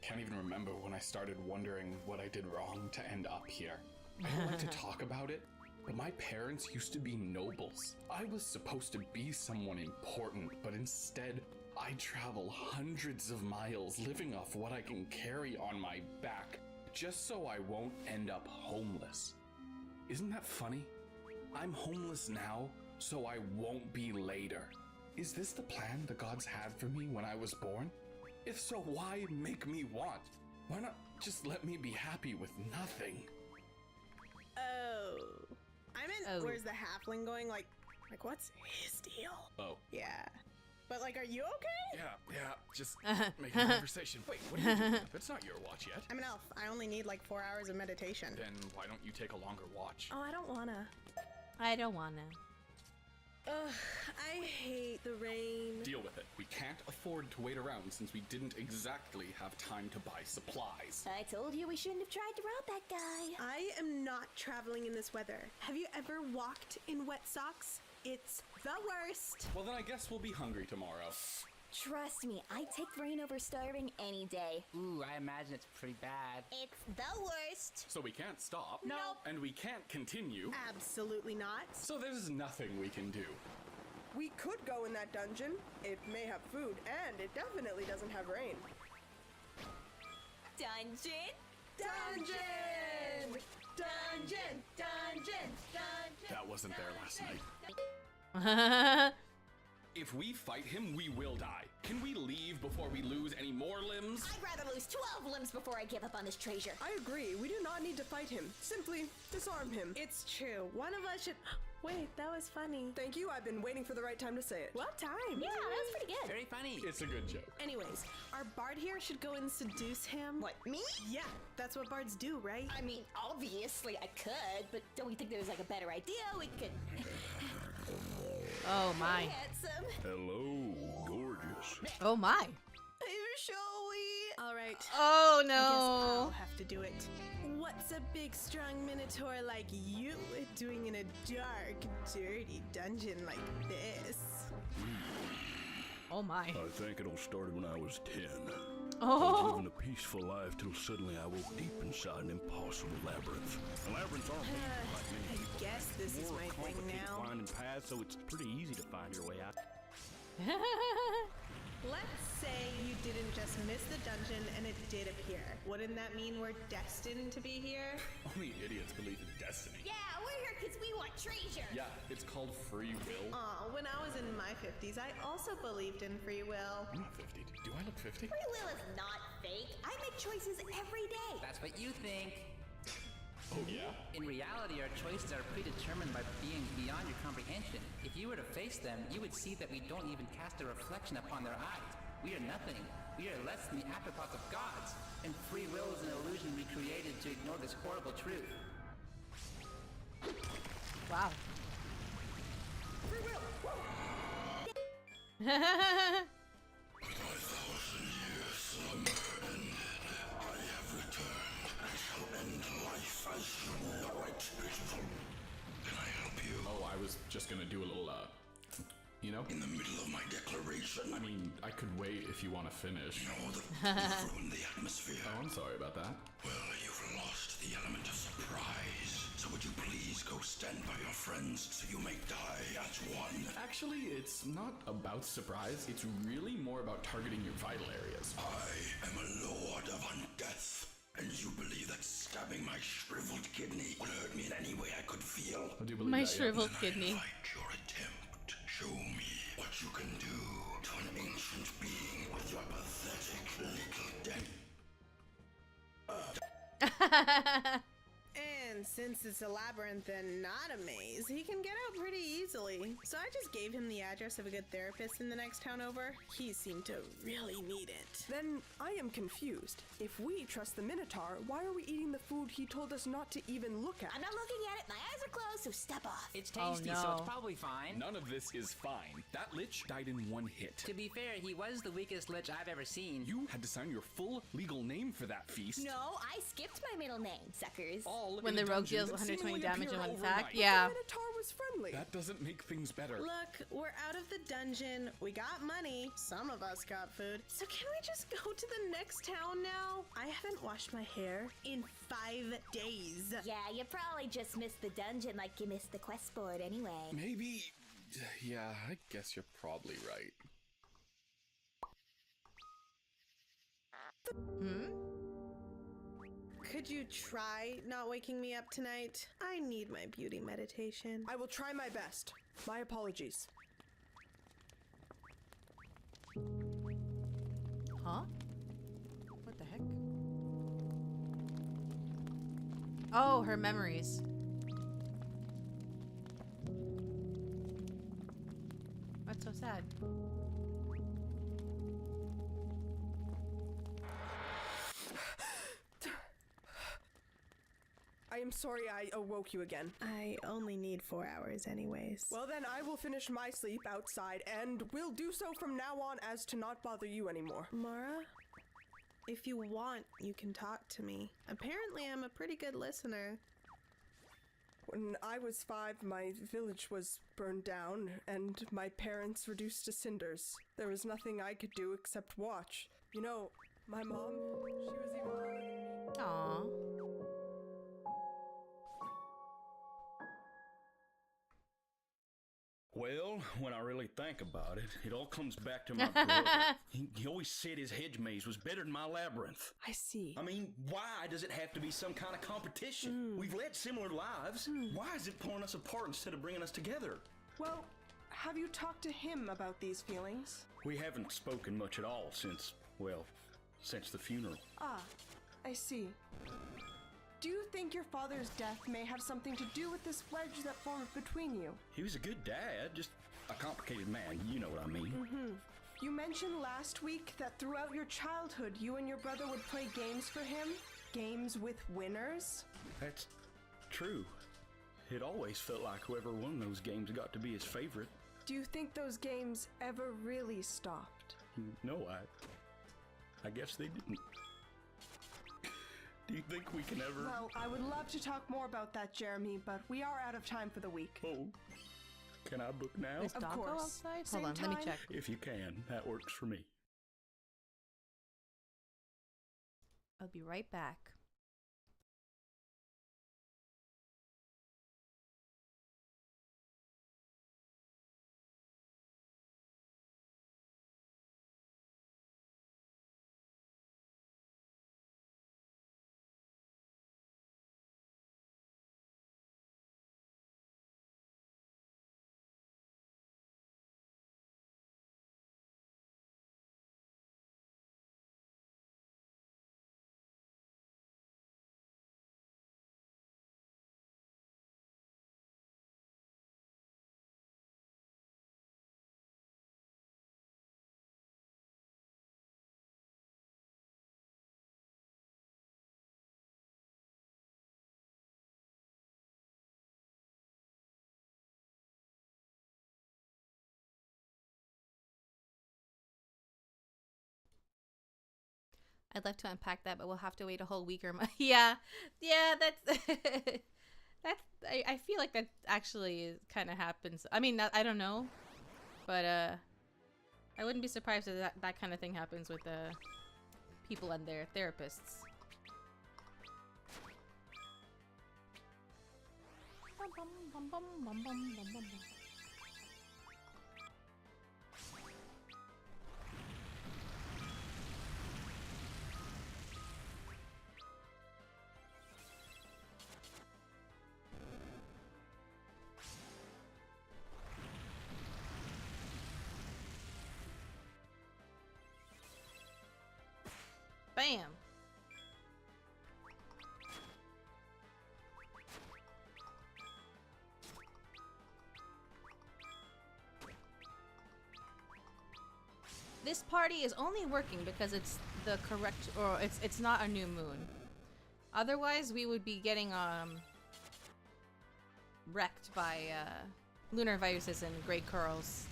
Can't even remember when I started wondering what I did wrong to end up here. I don't like to talk about it, but my parents used to be nobles. I was supposed to be someone important, but instead, I travel hundreds of miles living off what I can carry on my back, just so I won't end up homeless. Isn't that funny? I'm homeless now, so I won't be later. Is this the plan the gods had for me when I was born? If so, why make me want? Why not just let me be happy with nothing? Oh. I meant, Oh. where's the halfling going? Like, what's his deal? Oh. Yeah. But, like, are you okay? Yeah, just making conversation. Wait, what are you doing? It's not your watch yet. I'm an elf. I only need, like, 4 hours of meditation. Then why don't you take a longer watch? Oh, I don't wanna. I don't wanna. Ugh, I hate the rain. Deal with it. We can't afford to wait around since we didn't exactly have time to buy supplies. I told you we shouldn't have tried to rob that guy. I am not traveling in this weather. Have you ever walked in wet socks? It's the worst. Well, then I guess we'll be hungry tomorrow. Trust me, I'd take rain over starving any day. Ooh, I imagine it's pretty bad. It's the worst. So we can't stop. Nope. And we can't continue. Absolutely not. So there's nothing we can do. We could go in that dungeon. It may have food, and it definitely doesn't have rain. Dungeon? Dungeon! Dungeon! Dungeon! Dungeon! That wasn't there last night. If we fight him, we will die. Can we leave before we lose any more limbs? I'd rather lose 12 limbs before I give up on this treasure. I agree. We do not need to fight him. Simply disarm him. It's true. One of us should... Wait, that was funny. Thank you. I've been waiting for the right time to say it. What time? Yeah, that was pretty good. Very funny. It's a good joke. Anyways, our bard here should go and seduce him. What, me? Yeah, that's what bards do, right? I mean, obviously I could, but don't we think there's like a better idea? We could... Oh my. Handsome. Hello, gorgeous. Oh my. Shall we? All right. Oh I guess I'll no. have to do it. What's a big, strong minotaur like you doing in a dark, dirty dungeon like this? Oh my. I think it all started when I was 10. I was Oh. living a peaceful life till suddenly I woke deep inside an impossible labyrinth. The labyrinths aren't made for like many I people. guess this is More my thing complicated now. winding paths, so it's pretty easy to find your way out. Let's say you didn't just miss the dungeon and it did appear. Wouldn't that mean we're destined to be here? Only idiots believe in destiny. Yeah, we're here because we want treasure. Yeah, it's called free will. When I was in my 50s, I also believed in free will. I'm not 50. Do I look 50? Free will is not fake. I make choices every day. That's what you think. Oh, yeah? In reality, our choices are predetermined by being beyond your comprehension. If you were to face them, you would see that we don't even cast a reflection upon their eyes. We are nothing. We are less than the afterthoughts of gods. And free will is an illusion we created to ignore this horrible truth. Wow. Free will! Oh, I was just gonna do a little, you know? In the middle of my declaration, I mean, I could wait if you want to finish. you've ruined the atmosphere. Oh, I'm sorry about that. Well, you've lost the element of surprise. So would you please go stand by your friends so you may die as one? Actually, it's not about surprise. It's really more about targeting your vital areas. I am a lord of undeath, and you believe that stabbing my shriveled kidney would hurt me in any way I could feel? I do believe My that, yeah. shriveled Then kidney. I invite your attempt. Show me what you can do to an ancient being with your pathetic little dent. And since it's a labyrinth and not a maze, he can get out pretty easily. So I just gave him the address of a good therapist in the next town over. He seemed to really need it. Then I am confused. If we trust the Minotaur, why are we eating the food he told us not to even look at? I'm not looking at it. My eyes are closed, so step off. It's Oh, tasty, no. so it's probably fine. None of this is fine. That lich died in one hit. To be fair, he was the weakest lich I've ever seen. You had to sign your full legal name for that feast. No, I skipped my middle name, suckers. All When in the the rogue dungeon deals that 120 seemingly damage in appeared one attack. overnight. Yeah. The Minotaur was friendly. That doesn't make things better. Look, we're out of the dungeon. We got money. Some of us got food. So can we just go to the next town now? I haven't washed my hair in 5 days. Yeah, you probably just missed the dungeon like you missed the quest board anyway. Maybe. Yeah, I guess you're probably right. Could you try not waking me up tonight? I need my beauty meditation. I will try my best. My apologies. Huh? What the heck? Oh, her memories. That's so sad. I am sorry I awoke you again. I only need 4 hours anyways. Well then, I will finish my sleep outside, and will do so from now on as to not bother you anymore. Mara, if you want, you can talk to me. Apparently, I'm a pretty good listener. When I was 5, my village was burned down, and my parents reduced to cinders. There was nothing I could do except watch. You know, my mom, she was even harder than me. Aww. Well, when I really think about it, it all comes back to my brother. He always said his hedge maze was better than my labyrinth. I see. I mean, why does it have to be some kind of competition? We've led similar lives. Why is it pulling us apart instead of bringing us together? Well, have you talked to him about these feelings? We haven't spoken much at all since, well, since the funeral. Ah, I see. Do you think your father's death may have something to do with this wedge that formed between you? He was a good dad, just a complicated man, you know what I mean. You mentioned last week that throughout your childhood, you and your brother would play games for him? Games with winners? That's true. It always felt like whoever won those games got to be his favorite. Do you think those games ever really stopped? No, I guess they didn't. Do you think we can ever... Well, I would love to talk more about that, Jeremy, but we are out of time for the week. Oh, can I book now? Is dog go outside? Same Hold on, let me time. check. If you can, that works for me. I'll be right back. I'd love to unpack that, but we'll have to wait a whole week or month. Yeah, that's that's. I feel like that actually kind of happens. I mean, I don't know, but I wouldn't be surprised if that kind of thing happens with people and their therapists. Bam! This party is only working because it's the correct, or it's not a new moon. Otherwise, we would be getting wrecked by lunar viruses and great curls.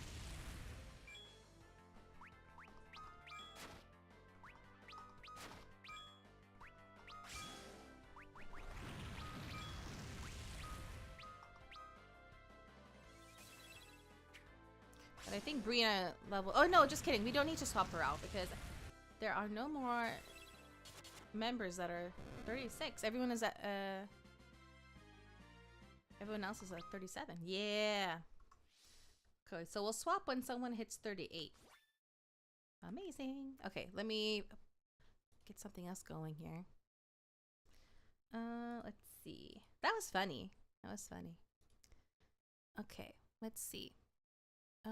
But I think Brina level... Oh, no, just kidding. We don't need to swap her out because there are no more members that are 36. Everyone is at... Everyone else is at 37. Yeah. Okay, so we'll swap when someone hits 38. Amazing. Okay, let me get something else going here. Let's see. That was funny. That was funny. Okay, let's see. Actually,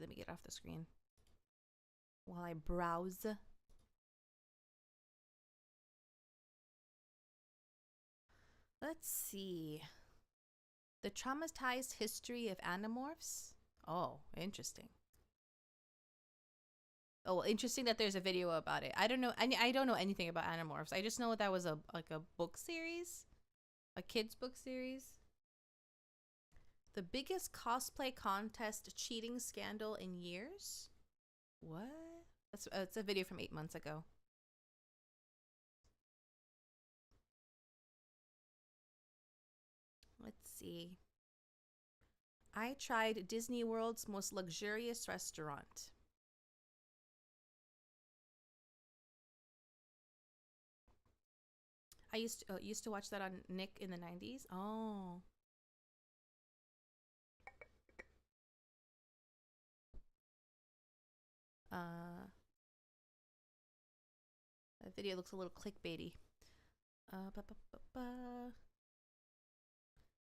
let me get off the screen while I browse. Let's see. The traumatized history of Animorphs. Oh, interesting. Oh, well, interesting that there's a video about it. I don't know. I don't know anything about Animorphs. I just know that was a book series, a kids book series. The biggest cosplay contest cheating scandal in years. What? That's a video from 8 months ago. Let's see. I tried Disney World's most luxurious restaurant. I used to watch that on Nick in the 90s. Oh. That video looks a little clickbaity.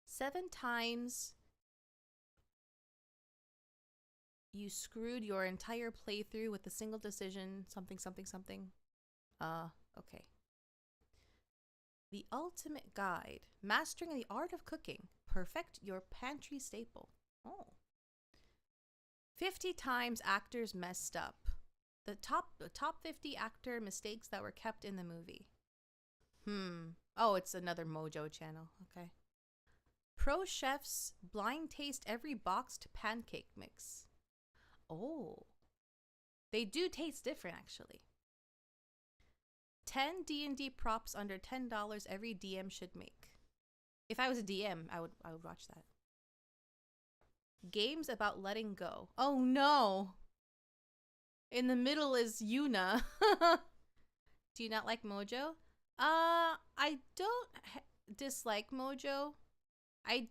7 times you screwed your entire playthrough with a single decision, something, something, something. Okay. The Ultimate Guide. Mastering the Art of Cooking. Perfect your pantry staple. Oh. 50 times actors messed up. The top 50 actor mistakes that were kept in the movie. Oh, it's another Mojo channel. Okay. Pro chefs blind taste every boxed pancake mix. Oh. They do taste different, actually. 10 D&D props under $10 every DM should make. If I was a DM, I would watch that. Games about letting go. Oh no. In the middle is Yuna. Do you not like Mojo? I don't dislike Mojo. I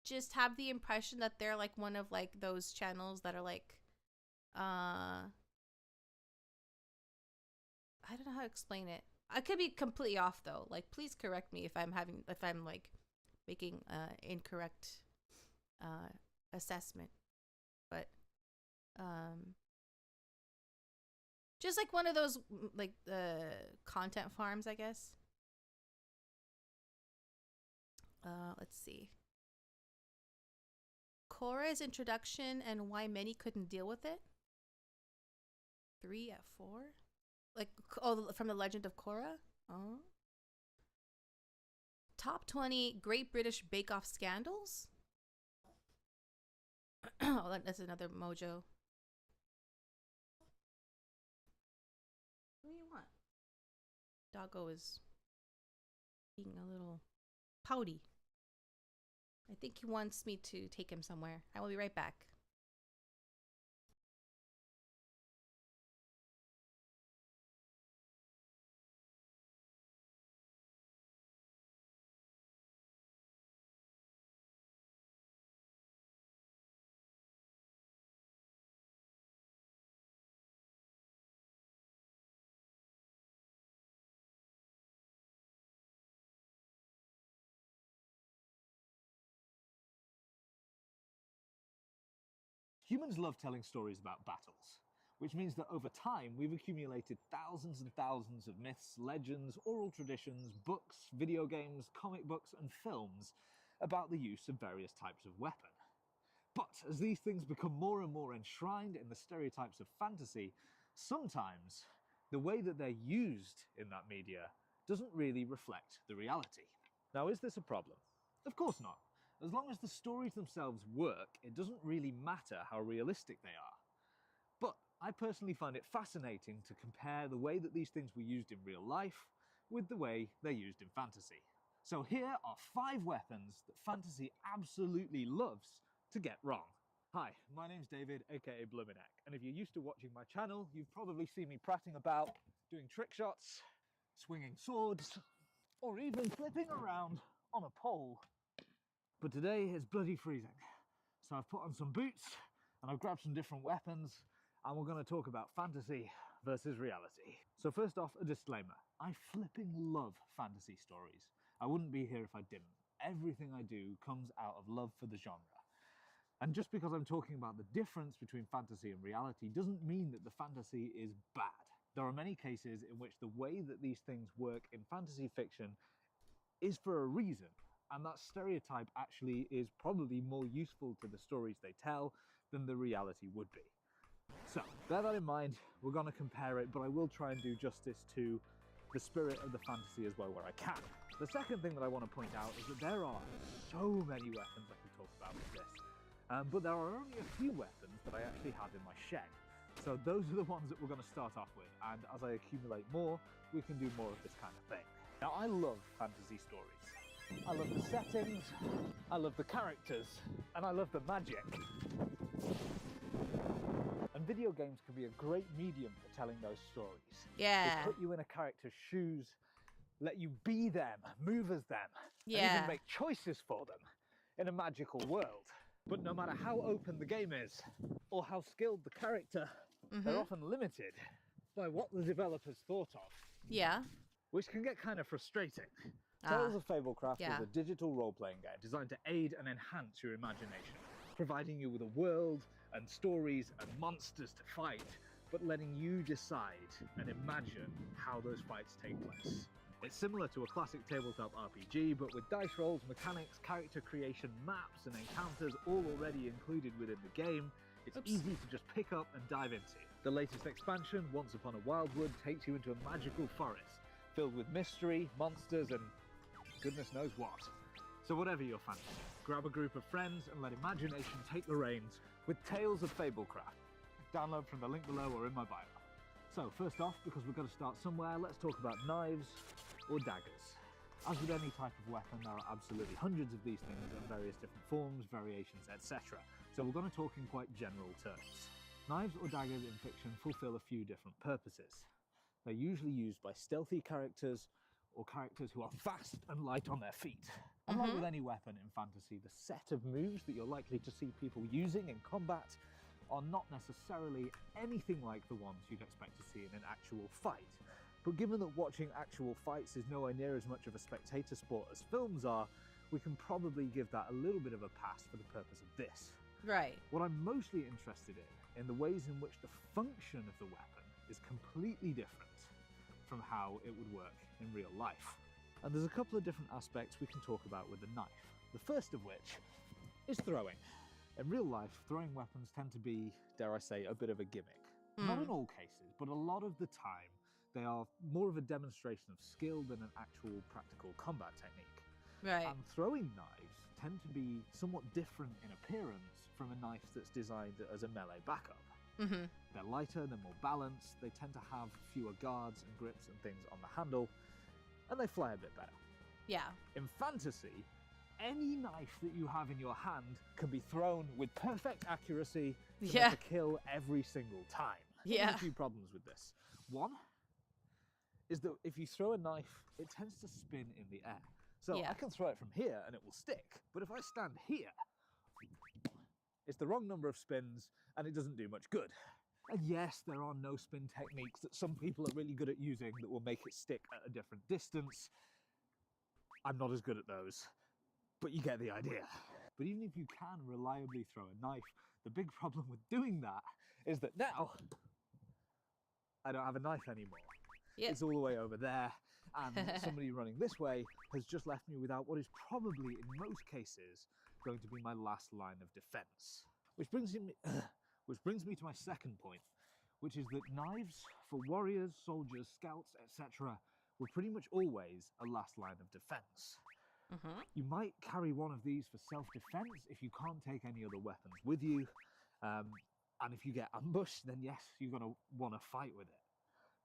just have the impression that they're like one of like those channels that are like I don't know how to explain it. I could be completely off though. Like please correct me if I'm like making incorrect assessment. But just like one of those like content farms, I guess. Let's see. Korra's introduction and why many couldn't deal with it. 3 at 4? Like, oh, from the Legend of Korra? Oh. Top 20 Great British Bake Off scandals? Oh, that's another Mojo. What do you want? Doggo is being a little pouty. I think he wants me to take him somewhere. I will be right back. Humans love telling stories about battles, which means that over time we've accumulated thousands and thousands of myths, legends, oral traditions, books, video games, comic books, and films about the use of various types of weapon. But as these things become more and more enshrined in the stereotypes of fantasy, sometimes the way that they're used in that media doesn't really reflect the reality. Now, is this a problem? Of course not. As long as the stories themselves work, it doesn't really matter how realistic they are. But I personally find it fascinating to compare the way that these things were used in real life with the way they're used in fantasy. So here are 5 weapons that fantasy absolutely loves to get wrong. Hi, my name's David, aka Bluminac, and if you're used to watching my channel, you've probably seen me prattling about, doing trick shots, swinging swords, or even flipping around on a pole. But today it's bloody freezing, so I've put on some boots, and I've grabbed some different weapons, and we're going to talk about fantasy versus reality. So first off, a disclaimer. I flipping love fantasy stories. I wouldn't be here if I didn't. Everything I do comes out of love for the genre. And just because I'm talking about the difference between fantasy and reality doesn't mean that the fantasy is bad. There are many cases in which the way that these things work in fantasy fiction is for a reason, and that stereotype actually is probably more useful to the stories they tell than the reality would be. So, bear that in mind, we're going to compare it, but I will try and do justice to the spirit of the fantasy as well where I can. The second thing that I want to point out is that there are so many weapons I can talk about with this, but there are only a few weapons that I actually have in my shed. So those are the ones that we're going to start off with, and as I accumulate more, we can do more of this kind of thing. Now, I love fantasy stories. I love the settings, I love the characters, and I love the magic. And video games can be a great medium for telling those stories. Yeah. They put you in a character's shoes, let you be them, move as them, and Yeah. even make choices for them in a magical world. But no matter how open the game is, or how skilled the character, they're often limited by what the developers thought of. Yeah. Which can get kind of frustrating. Tales of Fablecraft is a digital role-playing game designed to aid and enhance your imagination, providing you with a world and stories and monsters to fight, but letting you decide and imagine how those fights take place. It's similar to a classic tabletop RPG, but with dice rolls, mechanics, character creation, maps, and encounters all already included within the game. It's easy to just pick up and dive into. The latest expansion, Once Upon a Wildwood, takes you into a magical forest, filled with mystery, monsters, and goodness knows what. So whatever your fancy, grab a group of friends and let imagination take the reins with Tales of Fablecraft. Download from the link below or in my bio. So first off, because we've got to start somewhere, let's talk about knives or daggers. As with any type of weapon, there are absolutely hundreds of these things in various different forms, variations, etc. So we're going to talk in quite general terms. Knives or daggers in fiction fulfill a few different purposes. They're usually used by stealthy characters or characters who are fast and light on their feet. Unlike with any weapon in fantasy, the set of moves that you're likely to see people using in combat are not necessarily anything like the ones you'd expect to see in an actual fight. But given that watching actual fights is nowhere near as much of a spectator sport as films are, we can probably give that a little bit of a pass for the purpose of this. Right. What I'm mostly interested in the ways in which the function of the weapon is completely different from how it would work in real life. And there's a couple of different aspects we can talk about with the knife. The first of which is throwing. In real life, throwing weapons tend to be, dare I say, a bit of a gimmick. Not in all cases, but a lot of the time, they are more of a demonstration of skill than an actual practical combat technique. Right. And throwing knives tend to be somewhat different in appearance from a knife that's designed as a melee backup. They're lighter, they're more balanced, they tend to have fewer guards and grips and things on the handle, and they fly a bit better. Yeah. In fantasy, any knife that you have in your hand can be thrown with perfect accuracy to make a kill every single time. There's a few problems with this. One is that if you throw a knife, it tends to spin in the air. So I can throw it from here and it will stick, but if I stand here, it's the wrong number of spins and it doesn't do much good. And yes, there are no spin techniques that some people are really good at using that will make it stick at a different distance. I'm not as good at those, but you get the idea. But even if you can reliably throw a knife, the big problem with doing that is that now I don't have a knife anymore. It's all the way over there, and somebody running this way has just left me without what is probably, in most cases, going to be my last line of defense. Which brings me to my second point, which is that knives for warriors, soldiers, scouts, etc. were pretty much always a last line of defense. You might carry one of these for self-defense if you can't take any other weapons with you, and if you get ambushed, then yes, you're going to want to fight with it.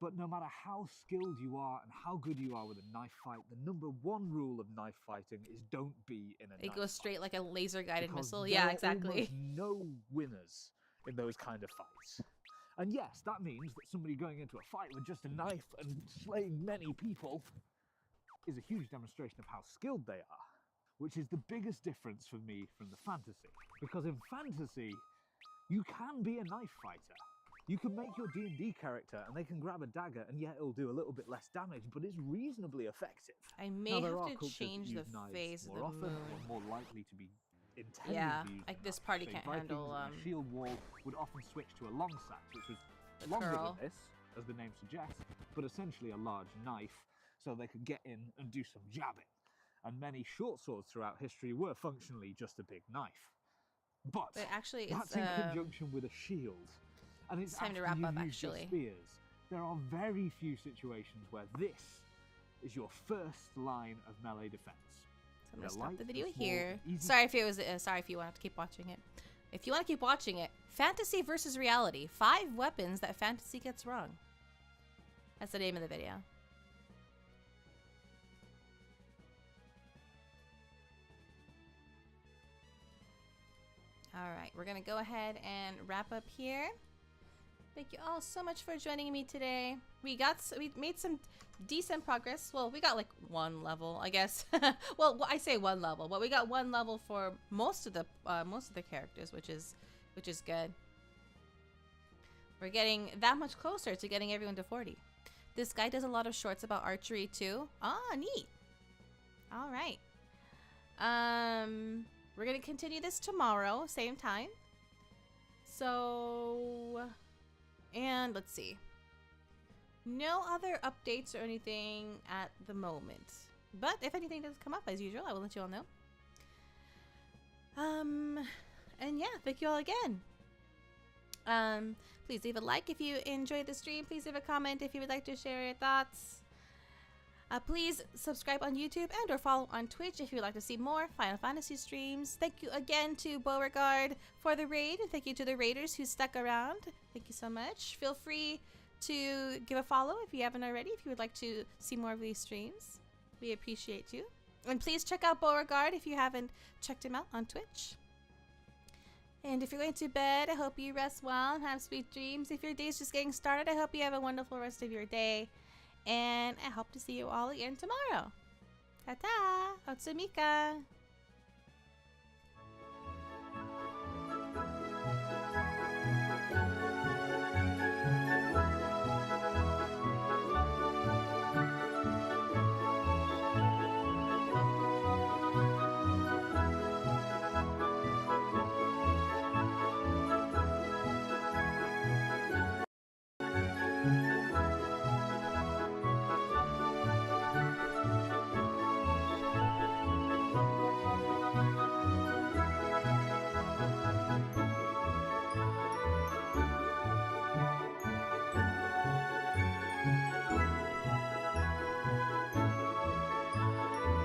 But no matter how skilled you are and how good you are with a knife fight, the number one rule of knife fighting is don't be in a knife It goes straight like a laser guided because missile. there Yeah, are exactly. almost no winners in those kind of fights. And yes, that means that somebody going into a fight with just a knife and slaying many people is a huge demonstration of how skilled they are, which is the biggest difference for me from the fantasy. Because in fantasy, you can be a knife fighter. You can make your D&D character and they can grab a dagger and yeah, it'll do a little bit less damage, but it's reasonably effective. I may Now, there are have to cultures that change the use knives phase of more the often moon. or more likely to be intended Yeah, to use like a this knife. party Say can't Vikings handle, on a shield wall would often switch to a long sax, which was The longer curl. than this, as the name suggests, but essentially a large knife, so they could get in and do some jabbing. And many short swords throughout history were functionally just a big knife. But actually, that's it's in conjunction with a shield. And it's time to after wrap you've up, used your actually. spears. There are very few situations where this is your first line of melee defense. So I'm gonna They're stop light, the they're video small, here. they're easy Sorry if it was. Sorry if you want to keep watching it. If you want to keep watching it, fantasy versus reality: 5 weapons that fantasy gets wrong. That's the name of the video. All right, we're gonna go ahead and wrap up here. Thank you all so much for joining me today. We made some decent progress. Well, we got like 1 level, I guess. well, I say 1 level, but we got 1 level for most of the characters, which is good. We're getting that much closer to getting everyone to 40. This guy does a lot of shorts about archery too. Ah, neat. All right. We're gonna continue this tomorrow, same time. So, and let's see. No other updates or anything at the moment. But if anything does come up, as usual, I will let you all know. And yeah, thank you all again. Please leave a like if you enjoyed the stream. Please leave a comment if you would like to share your thoughts. Please subscribe on YouTube and or follow on Twitch if you would like to see more Final Fantasy streams. Thank you again to Beauregard for the raid, and thank you to the raiders who stuck around. Thank you so much. Feel free to give a follow if you haven't already, if you would like to see more of these streams. We appreciate you. And please check out Beauregard if you haven't checked him out on Twitch. And if you're going to bed, I hope you rest well and have sweet dreams. If your day's just getting started, I hope you have a wonderful rest of your day. And I hope to see you all again tomorrow. Ta-ta! Kosmika!